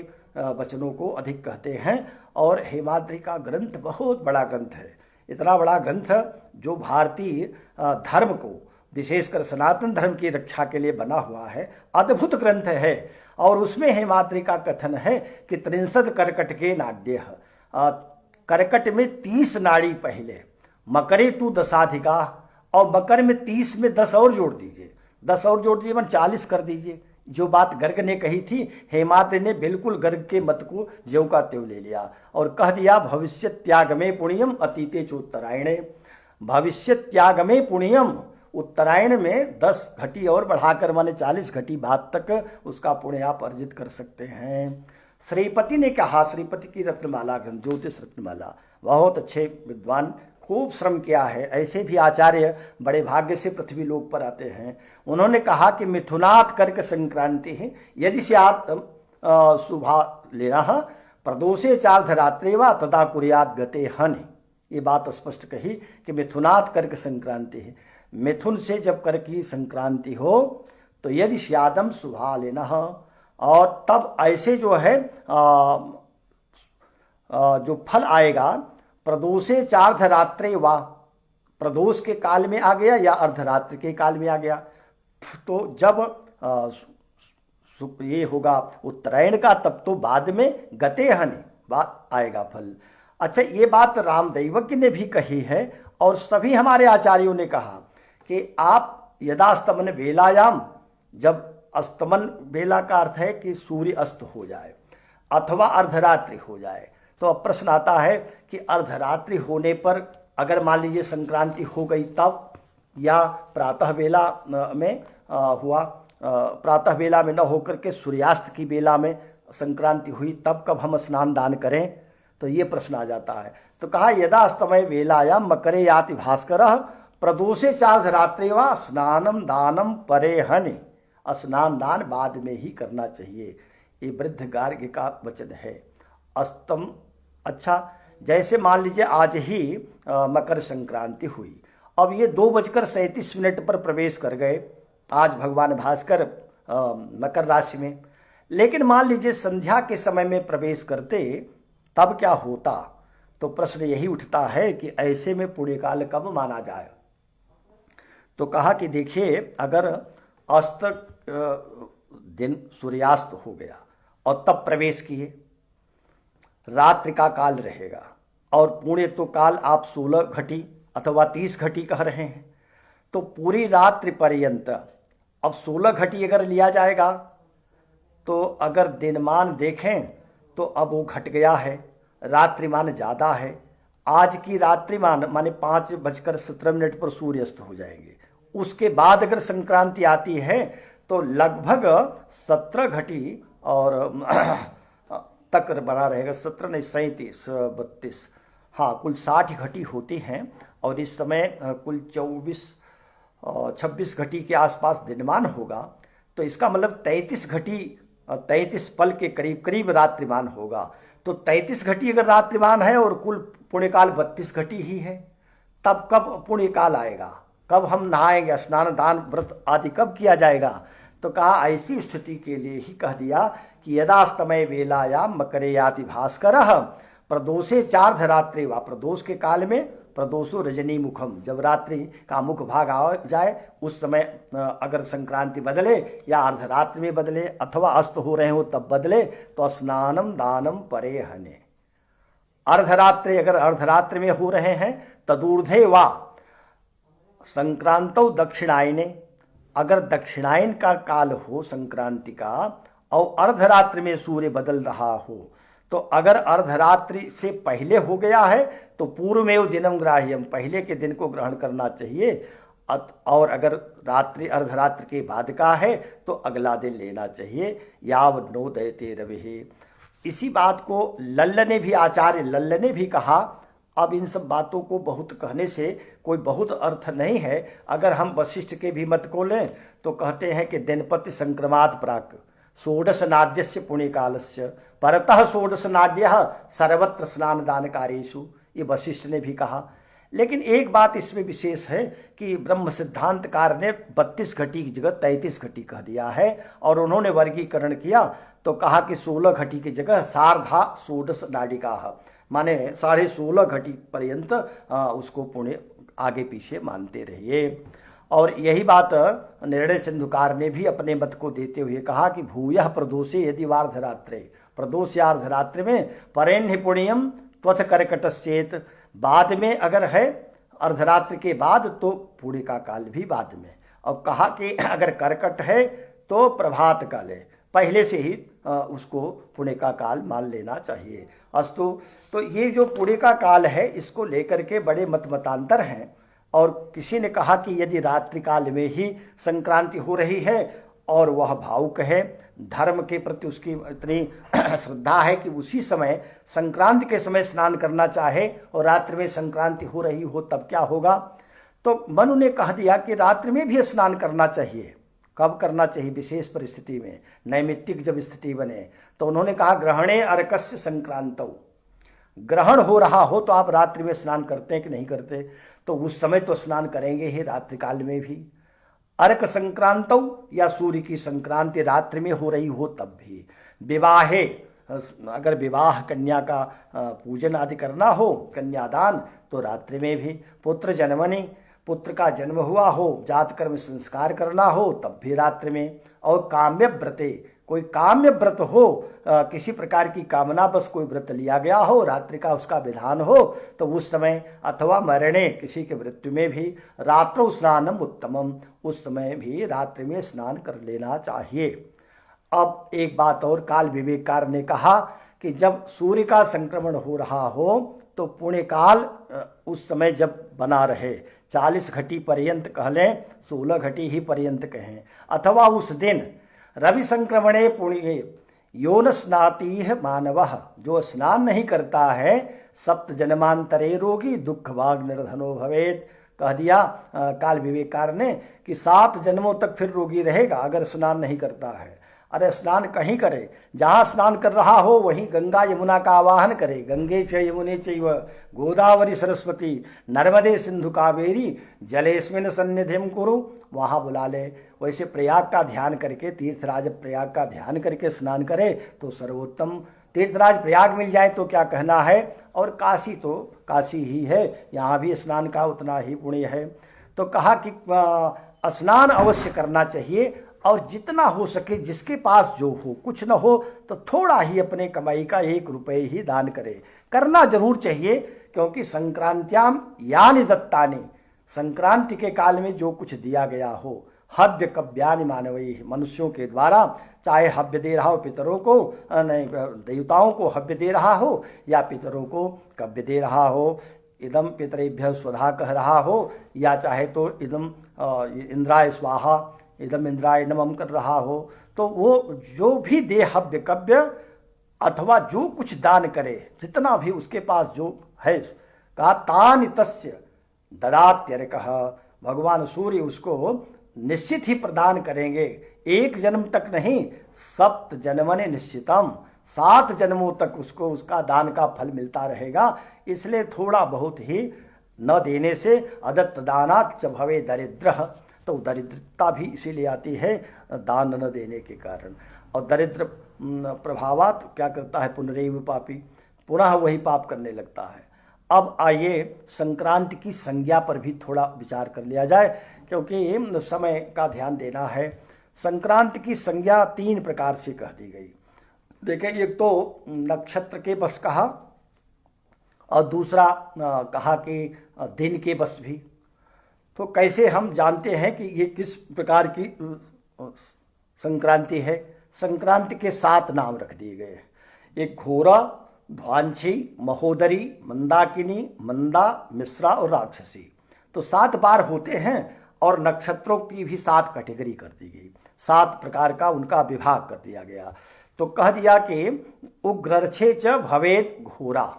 वचनों को अधिक कहते हैं, और हेमाद्रि का ग्रंथ बहुत बड़ा ग्रंथ है, इतना बड़ा ग्रंथ जो भारतीय धर्म को, विशेषकर सनातन धर्म की रक्षा के लिए बना हुआ है, अद्भुत ग्रंथ है। और उसमें हेमाद्रि का कथन है कि 63 कर्कट के नाड्य, कर्कट में 30 नाड़ी पहले, मकरे तू दशाधिका, और मकर में 30 में 10 और जोड़ दीजिए, 10 और जोड़ दीजिए, मन 40 कर दीजिए। जो बात गर्ग ने कही थी, हेमाद्रि ने बिल्कुल गर्ग के मत को ज्यों का त्यों ले लिया और कह दिया भविष्य त्याग में पुण्यम अतीते चोत्तरायणे। भविष्य त्याग में पुण्यम, उत्तरायण में 10 घटी और बढ़ाकर माने 40 घटी बाद तक उसका पुण्य आप अर्जित कर सकते हैं। श्रीपति ने कहा, श्रीपति की रत्नमाला ग्रंथ, ज्योतिष रत्नमाला, बहुत अच्छे विद्वान, खूब श्रम किया है, ऐसे भी आचार्य बड़े भाग्य से पृथ्वी लोक पर आते हैं। उन्होंने कहा कि मिथुनात् कर्क संक्रांति है, यदि स्यात् शुभा लेना प्रदोषे चार्धरात्रे वा तदा कुर्यात् गते हनि। ये बात स्पष्ट कही कि मिथुनात् कर्क संक्रांति है, मिथुन से जब कर्क की संक्रांति हो तो यदि स्यादम शुभा लेना, और तब ऐसे जो है जो फल आएगा, प्रदोषे चार्धरात्रे वा, प्रदोष के काल में आ गया या अर्धरात्रि के काल में आ गया, तो जब ये होगा उत्तरायण का, तब तो बाद में गते हनि बात आएगा फल। अच्छा, ये बात रामदैवज्ञ ने भी कही है और सभी हमारे आचार्यों ने कहा कि आप यदास्तमन बेलायाम, जब अस्तमन बेला का अर्थ है कि सूर्य अस्त हो जाए अथवा अर्धरात्रि हो जाए, तो अब प्रश्न आता है कि अर्धरात्रि होने पर अगर मान लीजिए संक्रांति हो गई तब, या प्रातः बेला में हुआ, प्रातः बेला में न होकर के सूर्यास्त की बेला में संक्रांति हुई, तब कब हम स्नान दान करें? तो ये प्रश्न आ जाता है। तो कहा यदा अस्तमय बेलायाम मकरे याति भास्करः प्रदोषे चार्धरात्रे वा स्नानम दानम परे हनि, स्नान दान बाद में ही करना चाहिए। ये वृद्ध गार्ग्य का वचन है। अस्तम, अच्छा, जैसे मान लीजिए आज ही मकर संक्रांति हुई, अब ये 2:37 पर प्रवेश कर गए आज भगवान भास्कर मकर राशि में, लेकिन मान लीजिए संध्या के समय में प्रवेश करते, तब क्या होता? तो प्रश्न यही उठता है कि ऐसे में पुण्यकाल कब माना जाए? तो कहा कि देखिए, अगर अस्त दिन सूर्यास्त हो गया और तब प्रवेश किए, रात्रि का काल रहेगा, और पुण्य तो काल आप 16 घटी अथवा 30 घटी कह रहे हैं, तो पूरी रात्रि पर्यंत अब 16 घटी अगर लिया जाएगा, तो अगर दिनमान देखें तो अब वो घट गया है, रात्रिमान ज़्यादा है। आज की रात्रिमान माने 5:17 पर सूर्यास्त हो जाएंगे, उसके बाद अगर संक्रांति आती है तो लगभग 17 घटी और तक बना रहेगा। 17 नहीं, 37 32, हाँ कुल 60 घटी होती हैं। और इस समय कुल 26 घटी के आसपास दिनमान होगा। तो इसका मतलब 33 घटी 33 पल के करीब करीब रात्रिमान होगा। तो 33 घटी अगर रात्रिमान है और कुल पुण्यकाल 32 घटी ही है, तब कब पुण्यकाल आएगा? कब हम नहाएंगे? स्नान दान व्रत आदि कब किया जाएगा? तो कहा ऐसी स्थिति के लिए ही कह दिया कि यदास्तमय वेलायाम मकरे याति भास्करः प्रदोषे चार्धरात्रि वा, प्रदोष के काल में प्रदोषो रजनी मुखम, जब रात्रि का मुख भाग आ जाए उस समय अगर संक्रांति बदले या अर्धरात्रि में बदले अथवा अस्त हो रहे हो तब बदले, तो स्नानम दानम परे हने। अर्धरात्रि अगर अर्धरात्रि में हो रहे हैं तदूर्धे वा संक्रांतौ दक्षिणायने, अगर दक्षिणायन का काल हो संक्रांति का और अर्धरात्रि में सूर्य बदल रहा हो, तो अगर अर्धरात्रि से पहले हो गया है तो पूर्वमेव दिनम ग्राह्यम, पहले के दिन को ग्रहण करना चाहिए। और अगर रात्रि अर्धरात्रि के बाद का है तो अगला दिन लेना चाहिए। याव नोदयते रविः। इसी बात को लल्ल ने भी, आचार्य लल्ल ने भी कहा। अब इन सब बातों को बहुत कहने से कोई बहुत अर्थ नहीं है। अगर हम वशिष्ठ के भी मत को लें तो कहते हैं कि दिनपति संक्रमात् प्राक षोडश नाड्यस्य पुण्यकालस्य परतः षोडश नाड्यः सर्वत्र स्नान दान कार्येषु, ये वशिष्ठ ने भी कहा। लेकिन एक बात इसमें विशेष है कि ब्रह्म सिद्धांतकार ने 32 घटी की जगह 33 घटी कह दिया है। और उन्होंने वर्गीकरण किया तो कहा कि 16 घटी की जगह सार्धा षोडश नाडिका, माने 16.5 घटी पर्यंत उसको पुण्य आगे पीछे मानते रहिए। और यही बात निर्णय सिंधुकार ने भी अपने मत को देते हुए कहा कि भूयः प्रदोषे यदि वार्धरात्रे, प्रदोष या अर्धरात्रि में परेण्य पुण्यम त्वथ करकटश्चेत, बाद में अगर है अर्धरात्रि के बाद तो पुण्य का काल भी बाद में। और कहा कि अगर करकट है तो प्रभात काल है, पहले से ही उसको पुण्य का काल मान लेना चाहिए। अस्तु, तो ये जो पुण्य का काल है इसको लेकर के बड़े मतांतर हैं। और किसी ने कहा कि यदि रात्रि काल में ही संक्रांति हो रही है और वह भावुक है, धर्म के प्रति उसकी इतनी श्रद्धा है कि उसी समय संक्रांति के समय स्नान करना चाहे और रात्रि में संक्रांति हो रही हो, तब क्या होगा? तो मनु ने कह दिया कि रात्रि में भी स्नान करना चाहिए। कब करना चाहिए? विशेष परिस्थिति में, नैमित्तिक जब स्थिति बने। तो उन्होंने कहा ग्रहणे अर्कस्य संक्रांतौ, ग्रहण हो रहा हो तो आप रात्रि में स्नान करते हैं कि नहीं करते? तो उस समय तो स्नान करेंगे ही, रात्रि काल में भी। अर्क संक्रांतौ या सूर्य की संक्रांति रात्रि में हो रही हो तब भी। विवाहे, अगर विवाह कन्या का पूजन आदि करना हो, कन्यादान, तो रात्रि में भी। पुत्र जन्मनि, पुत्र का जन्म हुआ हो, जात कर्म संस्कार करना हो तब भी रात्रि में। और काम्य व्रते, कोई काम्य व्रत हो, किसी प्रकार की कामना बस कोई व्रत लिया गया हो, रात्रि का उसका विधान हो, तो उस समय अथवा मरणे, किसी के मृत्यु में भी रात्रौ स्नानम उत्तमम, उस समय भी रात्रि में स्नान कर लेना चाहिए। अब एक बात और, काल विवेककार ने कहा कि जब सूर्य का संक्रमण हो रहा हो तो पुण्य काल उस समय जब बना रहे, 40 घटी पर्यंत कह लें, 16 घटी ही पर्यंत कहें, अथवा उस दिन रवि संक्रमणे पुण्य यो न स्नाति मानवः, जो स्नान नहीं करता है सप्त जन्मांतरे रोगी दुख भाग निर्धनो भवेत। कह दिया काल विवेककार ने कि 7 जन्मों तक फिर रोगी रहेगा अगर स्नान नहीं करता है। अरे स्नान कहीं करे, जहाँ स्नान कर रहा हो वहीं गंगा यमुना का आवाहन करे। गंगे च यमुने चैव गोदावरी सरस्वती नर्मदे सिंधु कावेरी जलेस्मिन् सन्निधिं कुरु, वहाँ बुला ले। वैसे प्रयाग का ध्यान करके, तीर्थराज प्रयाग का ध्यान करके स्नान करे तो सर्वोत्तम। तीर्थराज प्रयाग मिल जाए तो क्या कहना है, और काशी तो काशी ही है, यहाँ भी स्नान का उतना ही पुण्य है। तो कहा कि स्नान अवश्य करना चाहिए, और जितना हो सके, जिसके पास जो हो, कुछ न हो तो थोड़ा ही अपने कमाई का 1 रुपये ही दान करे, करना जरूर चाहिए। क्योंकि संक्रांत्याम यानि दत्तानि, संक्रांति के काल में जो कुछ दिया गया हो, हव्य कव्यानि मानवैः, मनुष्यों के द्वारा, चाहे हव्य दे रहा हो पितरों को, नहीं देवताओं को हव्य दे रहा हो या पितरों को कव्य दे रहा हो, इदम पितरेभ्यः स्वधा कह रहा हो, या चाहे तो इदम इंद्राय स्वाहा, इदम इंद्राय नमः कर रहा हो, तो वो जो भी दे हव्य कव्य अथवा जो कुछ दान करे, जितना भी उसके पास जो है, कहा तानि तस्य ददात्यर्कः, भगवान सूर्य उसको निश्चित ही प्रदान करेंगे। एक जन्म तक नहीं, सप्त जन्मने निश्चितम, 7 जन्मों तक उसको उसका दान का फल मिलता रहेगा। इसलिए थोड़ा बहुत ही न देने से अदत्त दानात् च भवे दरिद्रः, तो दरिद्रता भी इसीलिए आती है दान न देने के कारण। और दरिद्र प्रभावात क्या करता है, पुनरेव पापी, पुनः वही पाप करने लगता है। अब आइए संक्रांति की संज्ञा पर भी थोड़ा विचार कर लिया जाए, क्योंकि समय का ध्यान देना है। संक्रांति की संज्ञा 3 प्रकार से कह दी गई। देखें, एक तो नक्षत्र के बस कहा, और दूसरा कहा कि दिन के बस भी। तो कैसे हम जानते हैं कि ये किस प्रकार की संक्रांति है? संक्रांति के 7 नाम रख दिए गए हैं। एक घोरा, ध्वांसी, महोदरी, मंदाकिनी, मंदा, मिश्रा और राक्षसी। तो 7 बार होते हैं, और नक्षत्रों की भी 7 कैटेगरी कर दी गई, 7 प्रकार का उनका विभाग कर दिया गया। तो कह दिया कि उग्रर्छे च भवेत घोरा,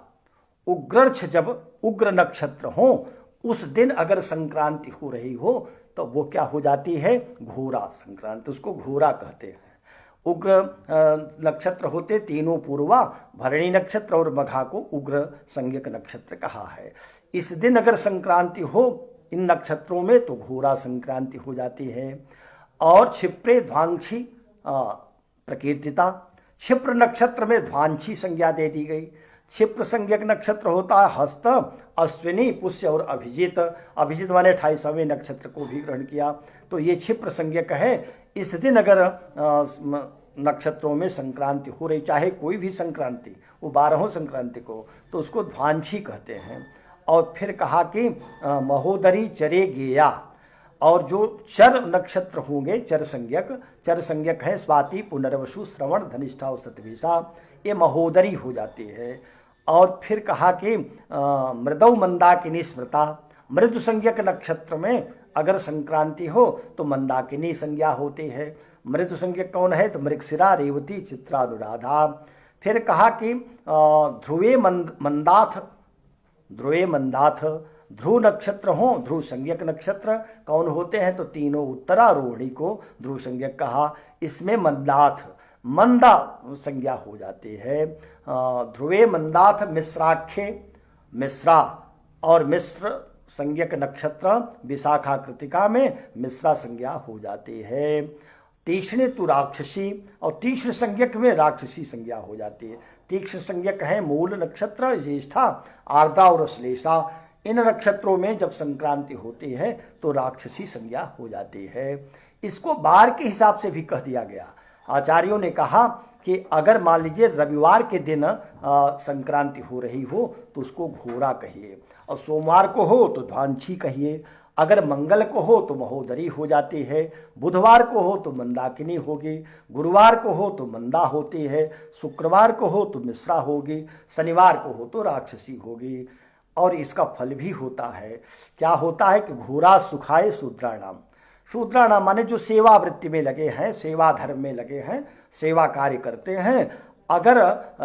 उग्रर्छ जब उग्र नक्षत्र हो उस दिन अगर संक्रांति हो रही हो तो वो क्या हो जाती है, घोरा संक्रांति, उसको घोरा कहते हैं। उग्र नक्षत्र होते तीनों पूर्वा, भरणी नक्षत्र और मघा को उग्र संज्ञक नक्षत्र कहा है। इस दिन अगर संक्रांति हो इन नक्षत्रों में तो घोरा संक्रांति हो जाती है। और क्षिप्रे ध्वांशी प्रकीर्तिता, क्षिप्र नक्षत्र में ध्वांशी संज्ञा दे दी गई। क्षिप्र संज्ञक नक्षत्र होता है हस्त, अश्विनी, पुष्य और अभिजित। अभिजित माने 28वें नक्षत्र को भी ग्रहण किया, तो ये क्षिप्र संज्ञक है। इस दिन अगर नक्षत्रों में संक्रांति हो रही, चाहे कोई भी संक्रांति, वो 12 संक्रांति को, तो उसको ध्वांशी कहते हैं। और फिर कहा कि महोदरी चरे गेया, और जो चर नक्षत्र होंगे, चर संज्ञक है स्वाति, पुनर्वसु, श्रवण, धनिष्ठा और सतभिषा, ये महोदरी हो जाती है। और फिर कहा कि मृदौ मंदाकिनी स्मृता, मृदु संज्ञक नक्षत्र में अगर संक्रांति हो तो मंदाकिनी संज्ञा होती है। मृदु संज्ञक कौन है, तो मृगशिरा, रेवती, चित्रा, अनुराधा। फिर कहा कि ध्रुवे मंदाथ, ध्रुव नक्षत्र हो, ध्रुव संज्ञक नक्षत्र कौन होते हैं, तो तीनों उत्तरारोहिणी को ध्रुव संज्ञक कहा। इसमें मंदा संज्ञा हो जाती है। ध्रुवे मंदाथ मिश्राख्ये, मिश्रा और मिश्र संज्ञक नक्षत्र विशाखा कृतिका में मिश्रा संज्ञा हो जाती है। तीक्ष्ण तु राक्षसी, और तीक्ष्ण संज्ञक में राक्षसी संज्ञा हो जाती है। तीक्ष्ण संज्ञक है मूल नक्षत्र, ज्येष्ठा, आर्द्रा और श्लेषा। इन नक्षत्रों में जब संक्रांति होती है तो राक्षसी संज्ञा हो जाती है। इसको बार के हिसाब से भी कह दिया गया। आचार्यों ने कहा कि अगर मान लीजिए रविवार के दिन संक्रांति हो रही हो तो उसको घोरा कहिए, और सोमवार को हो तो ध्वांशी कहिए। अगर मंगल को हो तो महोदरी हो जाती है, बुधवार को हो तो मंदाकिनी होगी, गुरुवार को हो तो मंदा होती है, शुक्रवार को हो तो मिश्रा होगी, शनिवार को हो तो राक्षसी होगी। और इसका फल भी होता है। क्या होता है कि घोरा सुखाए शूद्राणाम, शूद्राणाम माने जो सेवा वृत्ति में लगे हैं, सेवा धर्म में लगे हैं, सेवा कार्य करते हैं, अगर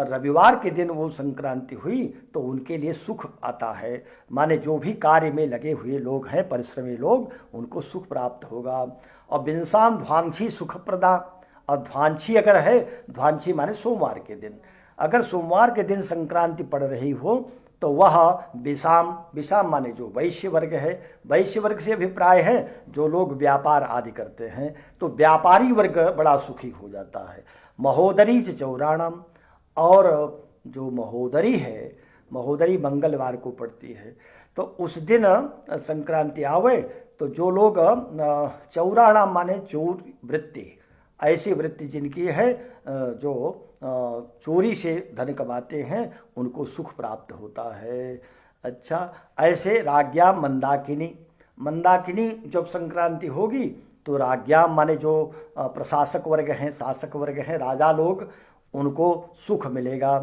रविवार के दिन वो संक्रांति हुई तो उनके लिए सुख आता है। माने जो भी कार्य में लगे हुए लोग हैं, परिश्रमी लोग, उनको सुख प्राप्त होगा। और बिंसाम ध्वांशी सुखप्रदा, और ध्वांशी अगर है, ध्वांशी माने सोमवार के दिन, अगर सोमवार के दिन संक्रांति पड़ रही हो तो वह विषाम माने जो वैश्य वर्ग है, वैश्य वर्ग से अभिप्राय है जो लोग व्यापार आदि करते हैं, तो व्यापारी वर्ग बड़ा सुखी हो जाता है। महोदरी च चौराणाम, और जो महोदरी है, महोदरी मंगलवार को पड़ती है, तो उस दिन संक्रांति आवे तो जो लोग चौराणाम माने चोर वृत्ति, ऐसी वृत्ति जिनकी है, जो चोरी से धन कमाते हैं, उनको सुख प्राप्त होता है। अच्छा, ऐसे राज्ञाम मंदाकिनी, मंदाकिनी जब संक्रांति होगी तो राज्ञाम माने जो प्रशासक वर्ग हैं, शासक वर्ग हैं, राजा लोग, उनको सुख मिलेगा।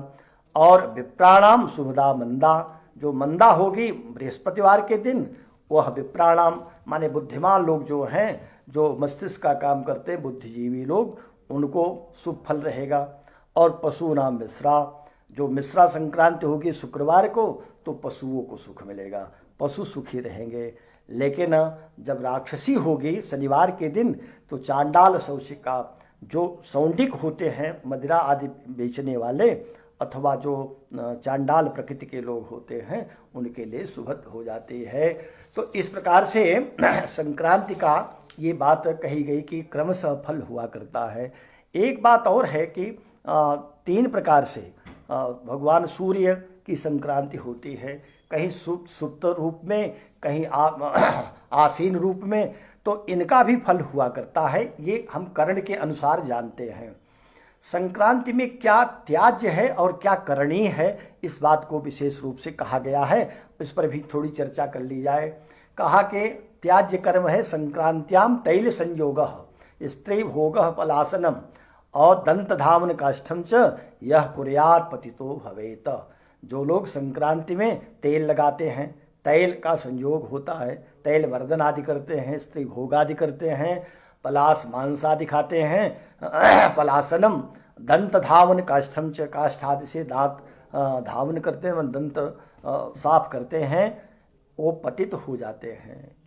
और विप्राणाम शुभदा मंदा, जो मंदा होगी बृहस्पतिवार के दिन, वह विप्राणाम माने बुद्धिमान लोग जो हैं, जो मस्तिष्क का काम करते हैं, बुद्धिजीवी लोग, उनको शुभ फल रहेगा। और पशु नाम मिश्रा, जो मिश्रा संक्रांति होगी शुक्रवार को, तो पशुओं को सुख मिलेगा, पशु सुखी रहेंगे। लेकिन जब राक्षसी होगी शनिवार के दिन, तो चांडाल शौचिका, जो सौंडिक होते हैं मदिरा आदि बेचने वाले, अथवा जो चांडाल प्रकृति के लोग होते हैं, उनके लिए शुभ हो जाती है। तो इस प्रकार से संक्रांति का ये बात कही गई कि क्रमशः फल हुआ करता है। एक बात और है कि 3 प्रकार से भगवान सूर्य की संक्रांति होती है, कहीं सुप्त रूप में, कहीं आसीन रूप में, तो इनका भी फल हुआ करता है। ये हम करण के अनुसार जानते हैं। संक्रांति में क्या त्याज्य है और क्या करणीय है, इस बात को विशेष रूप से कहा गया है, इस पर भी थोड़ी चर्चा कर ली जाए। कहा कि त्याज्य कर्म है संक्रांत्याम तैल संयोग, स्त्री भोग पलासनम और दंत धावन काष्ठम च यह कुर्यात पतितो भवेत। जो लोग संक्रांति में तेल लगाते हैं, तैल का संयोग होता है, तैल मर्दन आदि करते हैं, स्त्री भोग आदि करते हैं, पलास मांस आदि खाते हैं, पलासनम दंत धावन काष्ठम च, काष्ठ आदि से दांत धावन करते हैं, दंत साफ करते हैं, वो पतित हो जाते हैं।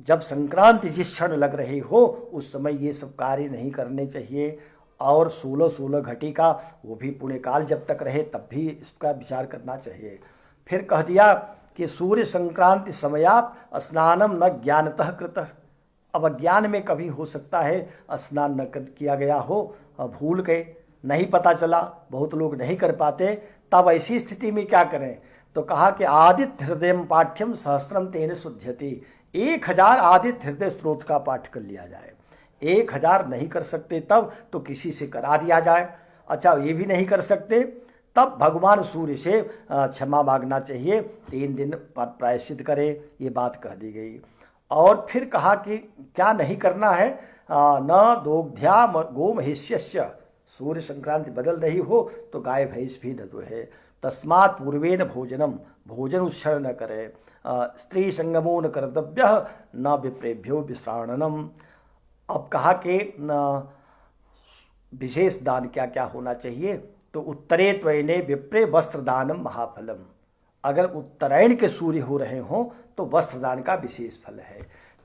जब संक्रांति जिस क्षण लग रही हो उस समय ये सब कार्य नहीं करने चाहिए। और 16 घटी का वो भी पुण्यकाल जब तक रहे तब भी इसका विचार करना चाहिए। फिर कह दिया कि सूर्य संक्रांति समयात स्नानम न ज्ञानतः कृतः। अब अज्ञान में कभी हो सकता है स्नान न किया गया हो, भूल गए, नहीं पता चला, बहुत लोग नहीं कर पाते, तब ऐसी स्थिति में क्या करें? तो कहा कि आदित्य हृदय पाठ्यम सहस्त्रम तेन शुद्ध्यति। 1000 आदित्य हृदय स्त्रोत का पाठ कर लिया जाए। 1000 नहीं कर सकते तब तो किसी से करा दिया जाए। अच्छा, ये भी नहीं कर सकते तब भगवान सूर्य से क्षमा मांगना चाहिए, 3 दिन प्रायश्चित करे, ये बात कह दी गई। और फिर कहा कि क्या नहीं करना है, न दोग्ध्या गो महिष्यस्य। सूर्य संक्रांति बदल रही हो तो गाय भैंस भी न दुहे। तस्मात् पूर्वेन भोजनम, भोजन उच्छरण न करे। स्त्री संगमो न कर्तव्य न विप्रेभ्यो विश्राणनम। अब कहा कि विशेष दान क्या क्या होना चाहिए, तो उत्तरे त्वयने विप्रे वस्त्र दानम महाफलम। अगर उत्तरायण के सूर्य हो रहे हों तो वस्त्र दान का विशेष फल है।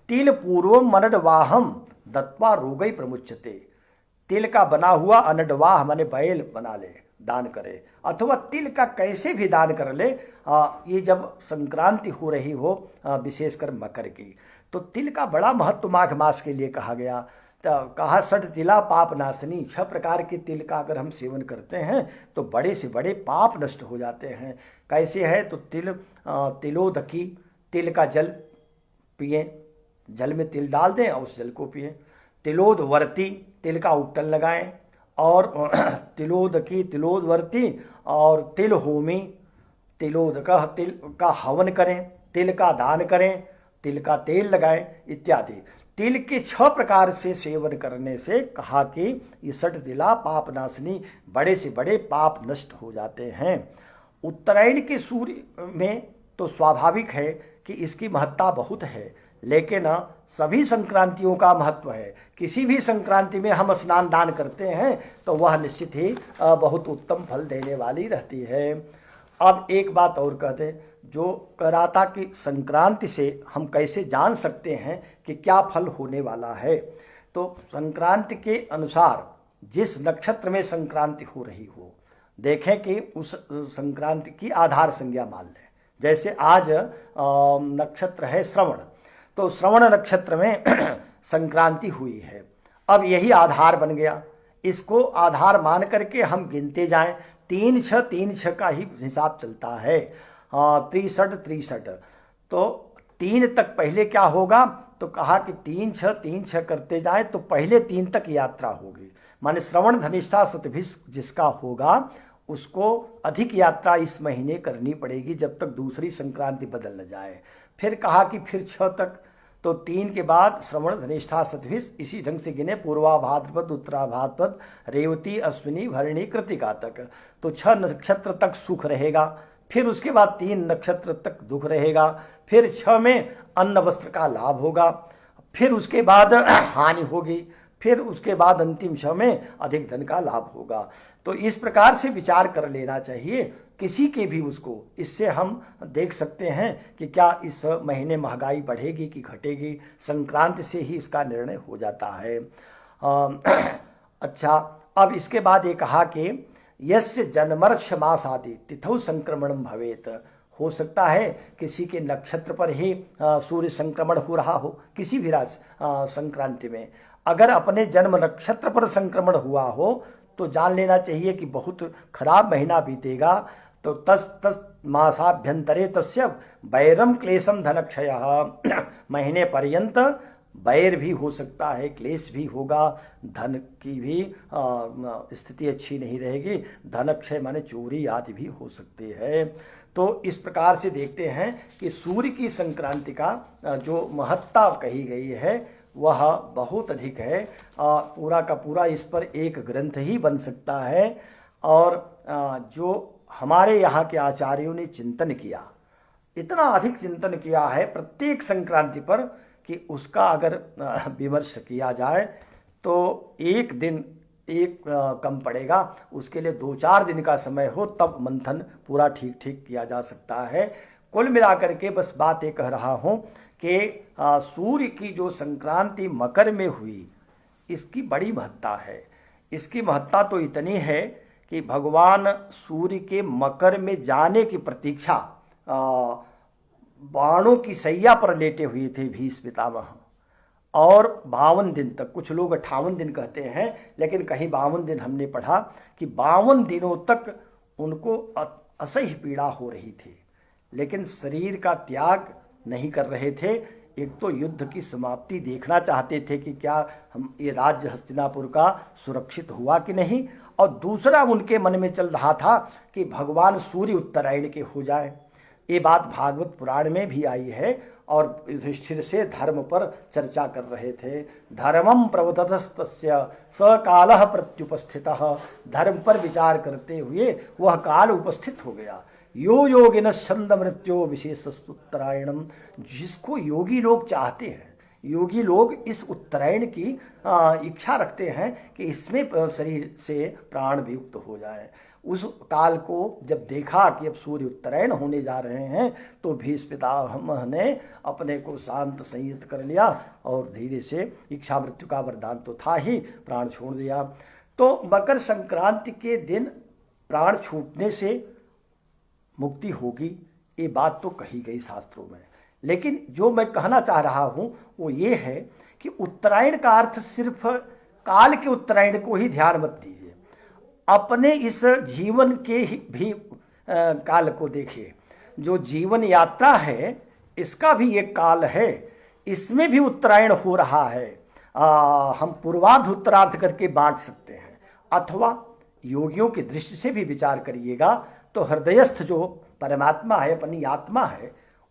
तिल पूर्वम अनडवाहम दत्वा रोगई प्रमुच्यते। तिल का बना हुआ अनडवाह माने बैल बना ले, दान करे, अथवा तिल का कैसे भी दान कर ले। ये जब संक्रांति हो रही हो, विशेषकर मकर की, तो तिल का बड़ा महत्व माघ मास के लिए कहा गया। तो कहा 6 तिला पाप नाशनी। 6 प्रकार के तिल का अगर हम सेवन करते हैं तो बड़े से बड़े पाप नष्ट हो जाते हैं। कैसे है? तो तिलोदकी, तिल का जल पिए, जल में तिल डाल दें और उस जल को पिए। तिलोदवर्ती, तिल का उपटन लगाएं। और तिलोदकी, तिलोदवर्ती और तिल होमी, तिलोदका, तिल का हवन करें, तिल का दान करें, तिल का तेल लगाएं इत्यादि। तिल के 6 प्रकार से सेवन करने से कहा कि ये 6 तिला पाप नाशनी, बड़े से बड़े पाप नष्ट हो जाते हैं। उत्तरायण के सूर्य में तो स्वाभाविक है कि इसकी महत्ता बहुत है, लेकिन सभी संक्रांतियों का महत्व है। किसी भी संक्रांति में हम स्नान दान करते हैं तो वह निश्चित ही बहुत उत्तम फल देने वाली रहती है। अब एक बात और कहते, जो कराता कि संक्रांति से हम कैसे जान सकते हैं कि क्या फल होने वाला है। तो संक्रांति के अनुसार जिस नक्षत्र में संक्रांति हो रही हो, देखें कि उस संक्रांति की आधार संज्ञा मान लें। जैसे आज नक्षत्र है श्रवण, तो श्रवण नक्षत्र में संक्रांति हुई है। अब यही आधार बन गया, इसको आधार मान करके हम गिनते जाएं। 3-6 का ही हिसाब चलता है। 63 तो 3 तक पहले क्या होगा, तो कहा कि 3-6 करते जाएं तो पहले 3 तक यात्रा होगी। माने श्रवण धनिष्ठा शतभिष जिसका होगा उसको अधिक यात्रा इस महीने करनी पड़ेगी जब तक दूसरी संक्रांति बदल न जाए। फिर कहा कि फिर 6 तक, तो 3 के बाद श्रवण धनिष्ठा शतभिष, इसी ढंग से गिने पूर्वा भाद्रपद, उत्तरा भाद्रपद, रेवती, अश्विनी, भरणी, कृतिका तक। तो 6 नक्षत्र तक सुख रहेगा। फिर उसके बाद 3 नक्षत्र तक दुख रहेगा, फिर 6 में अन्न वस्त्र का लाभ होगा, फिर उसके बाद हानि होगी, फिर उसके बाद अंतिम 6 में अधिक धन का लाभ होगा। तो इस प्रकार से विचार कर लेना चाहिए किसी के भी उसको। इससे हम देख सकते हैं कि क्या इस महीने महंगाई बढ़ेगी कि घटेगी, संक्रांति से ही इसका निर्णय हो जाता है। अच्छा, अब इसके बाद ये कहा कि यस्य जन्मर्क्ष मास आदि तिथौ संक्रमणम भवेत। हो सकता है किसी के नक्षत्र पर ही सूर्य संक्रमण हो रहा हो, किसी भी राशि संक्रांति में अगर अपने जन्म नक्षत्र पर संक्रमण हुआ हो तो जान लेना चाहिए कि बहुत खराब महीना बीतेगा। तो तस मासाभ्यंतरे तस्य वैरम क्लेशम धनक्षय। महीने पर्यंत वैर भी हो सकता है, क्लेश भी होगा, धन की भी स्थिति अच्छी नहीं रहेगी, धनक्षय माने चोरी आदि भी हो सकते हैं। तो इस प्रकार से देखते हैं कि सूर्य की संक्रांति का जो महत्ता कही गई है वह बहुत अधिक है। पूरा का पूरा इस पर एक ग्रंथ ही बन सकता है। और जो हमारे यहाँ के आचार्यों ने चिंतन किया, इतना अधिक चिंतन किया है प्रत्येक संक्रांति पर कि उसका अगर विमर्श किया जाए तो एक दिन एक कम पड़ेगा, उसके लिए 2-4 दिन का समय हो तब मंथन पूरा ठीक ठीक किया जा सकता है। कुल मिलाकर के बस बात ये कह रहा हूँ कि सूर्य की जो संक्रांति मकर में हुई इसकी बड़ी महत्ता है। इसकी महत्ता तो इतनी है कि भगवान सूर्य के मकर में जाने की प्रतीक्षा बाणों की सैया पर लेटे हुए थे भीष्म पितामह, और 52 दिन तक, कुछ लोग 58 दिन कहते हैं लेकिन कहीं 52 दिन हमने पढ़ा कि 52 दिनों तक उनको असह्य पीड़ा हो रही थी, लेकिन शरीर का त्याग नहीं कर रहे थे। एक तो युद्ध की समाप्ति देखना चाहते थे कि क्या हम ये राज्य हस्तिनापुर का सुरक्षित हुआ कि नहीं, और दूसरा उनके मन में चल रहा था कि भगवान सूर्य उत्तरायण के हो जाए। ये बात भागवत पुराण में भी आई है और युधिष्ठिर से धर्म पर चर्चा कर रहे थे। धर्मम प्रवदतस्तस्य स कालः प्रत्युपस्थितः। धर्म पर विचार करते हुए वह काल उपस्थित हो गया। यो योगिन छंद मृत्यो विशेषस्तुत्तरायणम। जिसको योगी लोग चाहते हैं, योगी लोग इस उत्तरायण की इच्छा रखते हैं कि इसमें शरीर से प्राण वियुक्त हो जाए। उस काल को जब देखा कि अब सूर्य उत्तरायण होने जा रहे हैं तो भीष्म पितामह ने अपने को शांत संयत कर लिया और धीरे से इच्छा मृत्यु का वरदान तो था ही, प्राण छोड़ दिया। तो मकर संक्रांति के दिन प्राण छूटने से मुक्ति होगी, ये बात तो कही गई शास्त्रों में। लेकिन जो मैं कहना चाह रहा हूँ वो ये है कि उत्तरायण का अर्थ सिर्फ काल के उत्तरायण को ही ध्यान मत दीजिए, अपने इस जीवन के भी काल को देखिए। जो जीवन यात्रा है इसका भी एक काल है, इसमें भी उत्तरायण हो रहा है। हम पूर्वार्ध उत्तरार्ध करके बांट सकते हैं, अथवा योगियों की दृष्टि से भी विचार करिएगा तो हृदयस्थ जो परमात्मा है, अपनी आत्मा है,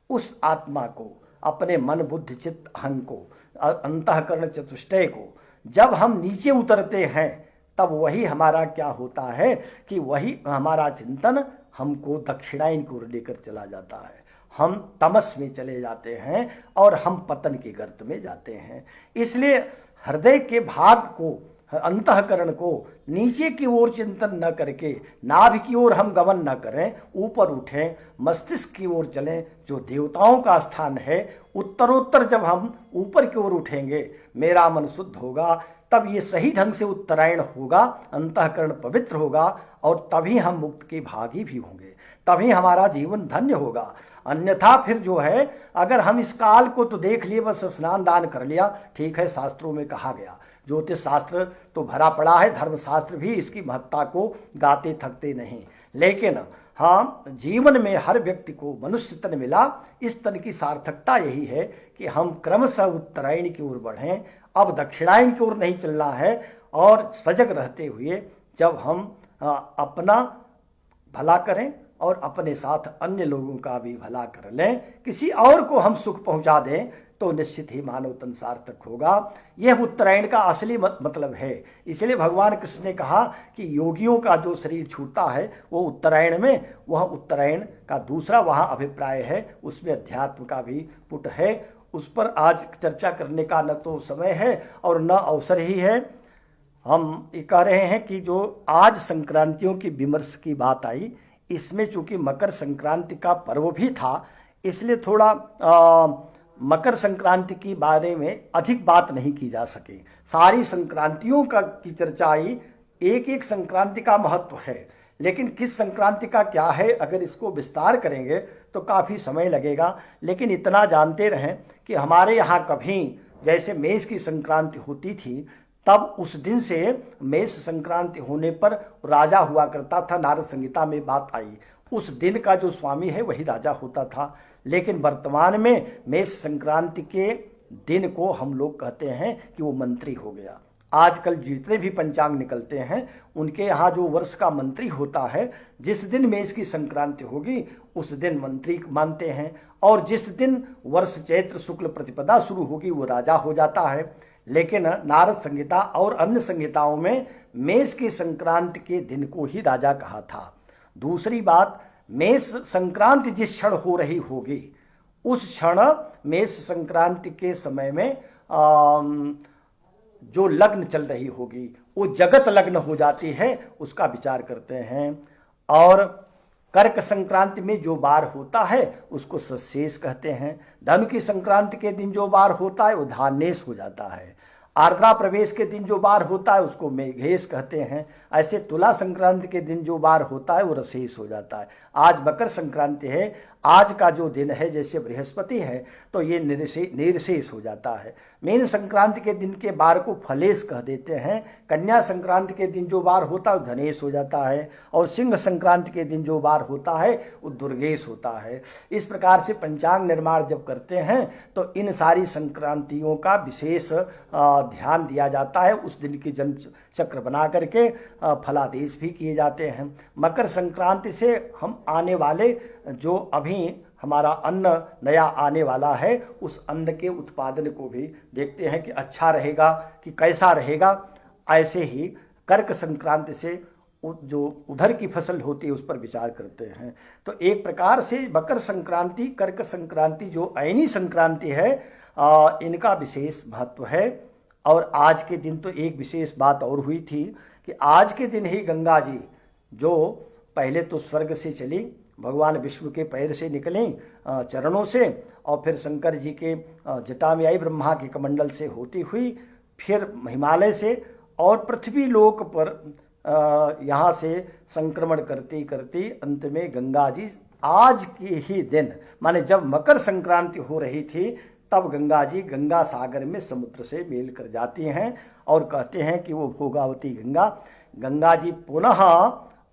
उस आत्मा को, अपने मन बुद्धि चित्त अहंग को, अंतःकरण चतुष्टय को जब हम नीचे उतरते हैं तब वही हमारा क्या होता है कि वही हमारा चिंतन हमको दक्षिणायन की ओर लेकर चला जाता है। हम तमस में चले जाते हैं और हम पतन के गर्त में जाते हैं। इसलिए हृदय के भाग को, अंतःकरण को नीचे की ओर चिंतन न करके नाभि की ओर हम गमन न करें, ऊपर उठें, मस्तिष्क की ओर चलें जो देवताओं का स्थान है। उत्तरोत्तर जब हम ऊपर की ओर उठेंगे, मेरा मन शुद्ध होगा, तब ये सही ढंग से उत्तरायण होगा, अंतःकरण पवित्र होगा और तभी हम मुक्त के भागी भी होंगे, तभी हमारा जीवन धन्य होगा। अन्यथा फिर जो है, अगर हम इस काल को तो देख लिए, बस स्नान दान कर लिया, ठीक है, शास्त्रों में कहा गया, ज्योतिष शास्त्र तो भरा पड़ा है, धर्मशास्त्र भी इसकी महत्ता को गाते थकते नहीं। लेकिन हाँ, जीवन में हर व्यक्ति को मनुष्य तन मिला, इस तन की सार्थकता यही है कि हम क्रमशः उत्तरायण की ओर बढ़ें। अब दक्षिणायन की ओर नहीं चलना है और सजग रहते हुए जब हम अपना भला करें, और अपने साथ अन्य लोगों का भी भला कर लें, किसी और को हम सुख पहुंचा दें, तो निश्चित ही मानव तन सार्थक होगा। यह उत्तरायण का असली मतलब है। इसलिए भगवान कृष्ण ने कहा कि योगियों का जो शरीर छूटता है वो उत्तरायण में, वह उत्तरायण का दूसरा वहाँ अभिप्राय है, उसमें अध्यात्म का भी पुट है। उस पर आज चर्चा करने का न तो समय है और न अवसर ही है। हम ये कह रहे हैं कि जो आज संक्रांतियों की विमर्श की बात आई, इसमें चूंकि मकर संक्रांति का पर्व भी था, इसलिए थोड़ा मकर संक्रांति के बारे में अधिक बात नहीं की जा सकी। सारी संक्रांतियों की चर्चा आई, एक एक संक्रांति का महत्व है, लेकिन किस संक्रांति का क्या है, अगर इसको विस्तार करेंगे तो काफ़ी समय लगेगा। लेकिन इतना जानते रहें कि हमारे यहाँ कभी जैसे मेष की संक्रांति होती थी, तब उस दिन से मेष संक्रांति होने पर राजा हुआ करता था। नारद संहिता में बात आई, उस दिन का जो स्वामी है वही राजा होता था। लेकिन वर्तमान में मेष संक्रांति के दिन को हम लोग कहते हैं कि वो मंत्री हो गया। आजकल जितने भी पंचांग निकलते हैं उनके यहाँ जो वर्ष का मंत्री होता है, जिस दिन मेष की संक्रांति होगी उस दिन मंत्री मानते हैं, और जिस दिन वर्ष चैत्र शुक्ल प्रतिपदा शुरू होगी वो राजा हो जाता है। लेकिन नारद संहिता और अन्य संहिताओं में मेष की संक्रांति के दिन को ही राजा कहा था। दूसरी बात, मेष संक्रांति जिस क्षण हो रही होगी उस क्षण मेष संक्रांति के समय में जो लग्न चल रही होगी वो जगत लग्न हो जाती है, उसका विचार करते हैं। और कर्क संक्रांति में जो बार होता है उसको सशेष कहते हैं। धनु की संक्रांति के दिन जो बार होता है वो धानेश हो जाता है। आर्द्रा प्रवेश के दिन जो बार होता है उसको मेघेश कहते हैं। ऐसे तुला संक्रांति के दिन जो बार होता है वो रसेश हो जाता है। आज मकर संक्रांति है, आज का जो दिन है जैसे बृहस्पति है तो ये निर्शेष हो जाता है। मीन संक्रांति के दिन के बार को फलेश कह देते हैं। कन्या संक्रांति के दिन जो बार होता है वो धनेश हो जाता है, और सिंह संक्रांति के दिन जो बार होता है वो दुर्गेश होता है। इस प्रकार से पंचांग निर्माण जब करते हैं तो इन सारी संक्रांतियों का विशेष ध्यान दिया जाता है। उस दिन की जन्म चक्र बना करके फलादेश भी किए जाते हैं। मकर संक्रांति से हम आने वाले जो अभी हमारा अन्न नया आने वाला है उस अन्न के उत्पादन को भी देखते हैं कि अच्छा रहेगा कि कैसा रहेगा। ऐसे ही कर्क संक्रांति से जो उधर की फसल होती है उस पर विचार करते हैं। तो एक प्रकार से मकर संक्रांति, कर्क संक्रांति जो ऐनी संक्रांति है, इनका विशेष महत्व है। और आज के दिन तो एक विशेष बात और हुई थी कि आज के दिन ही गंगा जी जो पहले तो स्वर्ग से चली, भगवान विष्णु के पैर से निकली चरणों से, और फिर शंकर जी के जटा में आई, ब्रह्मा के कमंडल से होती हुई, फिर हिमालय से और पृथ्वी लोक पर यहाँ से संक्रमण करती करती अंत में गंगा जी आज के ही दिन, माने जब मकर संक्रांति हो रही थी तब गंगा जी गंगा सागर में समुद्र से मेल कर जाती हैं। और कहते हैं कि वो भोगावती गंगा जी पुनः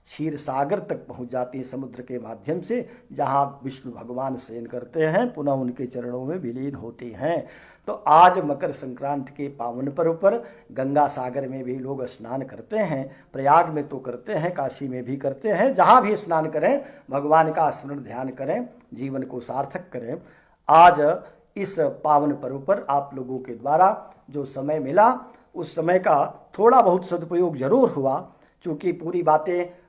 क्षीर सागर तक पहुंच जाती है समुद्र के माध्यम से, जहां विष्णु भगवान शयन करते हैं, पुनः उनके चरणों में विलीन होती हैं। तो आज मकर संक्रांति के पावन पर्व पर गंगा सागर में भी लोग स्नान करते हैं। प्रयाग में तो करते हैं, काशी में भी करते हैं, जहां भी स्नान करें भगवान का स्मरण ध्यान करें, जीवन को सार्थक करें। आज इस पावन पर्व पर आप लोगों के द्वारा जो समय मिला उस समय का थोड़ा बहुत सदुपयोग जरूर हुआ। चूँकि पूरी बातें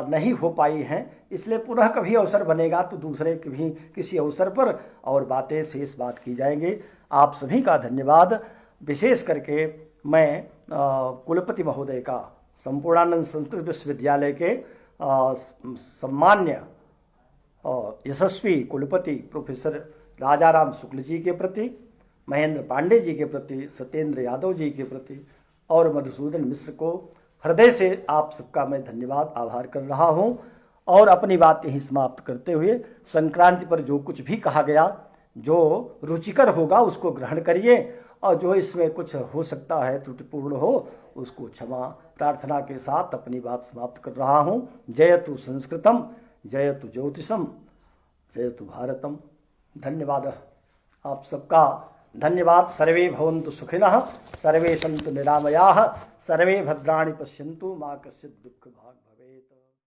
नहीं हो पाई हैं, इसलिए पुनः कभी अवसर बनेगा तो दूसरे भी किसी अवसर पर और बातें शेष बात की जाएंगे। आप सभी का धन्यवाद। विशेष करके मैं कुलपति महोदय का, संपूर्णानंद संस्कृत विश्वविद्यालय के सम्मान्य यशस्वी कुलपति प्रोफेसर राजाराम शुक्ल जी के प्रति, महेंद्र पांडे जी के प्रति, सत्येंद्र यादव जी के प्रति और मधुसूदन मिश्र को हृदय से आप सबका मैं धन्यवाद आभार कर रहा हूं। और अपनी बात यही समाप्त करते हुए संक्रांति पर जो कुछ भी कहा गया, जो रुचिकर होगा उसको ग्रहण करिए, और जो इसमें कुछ हो सकता है त्रुटिपूर्ण हो उसको क्षमा प्रार्थना के साथ अपनी बात समाप्त कर रहा हूं। जयतु संस्कृतम, जयतु ज्योतिषम, जयतु भारतम। धन्यवाद, आप सबका धन्यवाद। सर्वे भवन्तु सुखिनः, सर्वे सन्तु निरामयाः, सर्वे भद्राणि पश्यन्तु, मा कश्चित् दुःख भाग् भवेत्।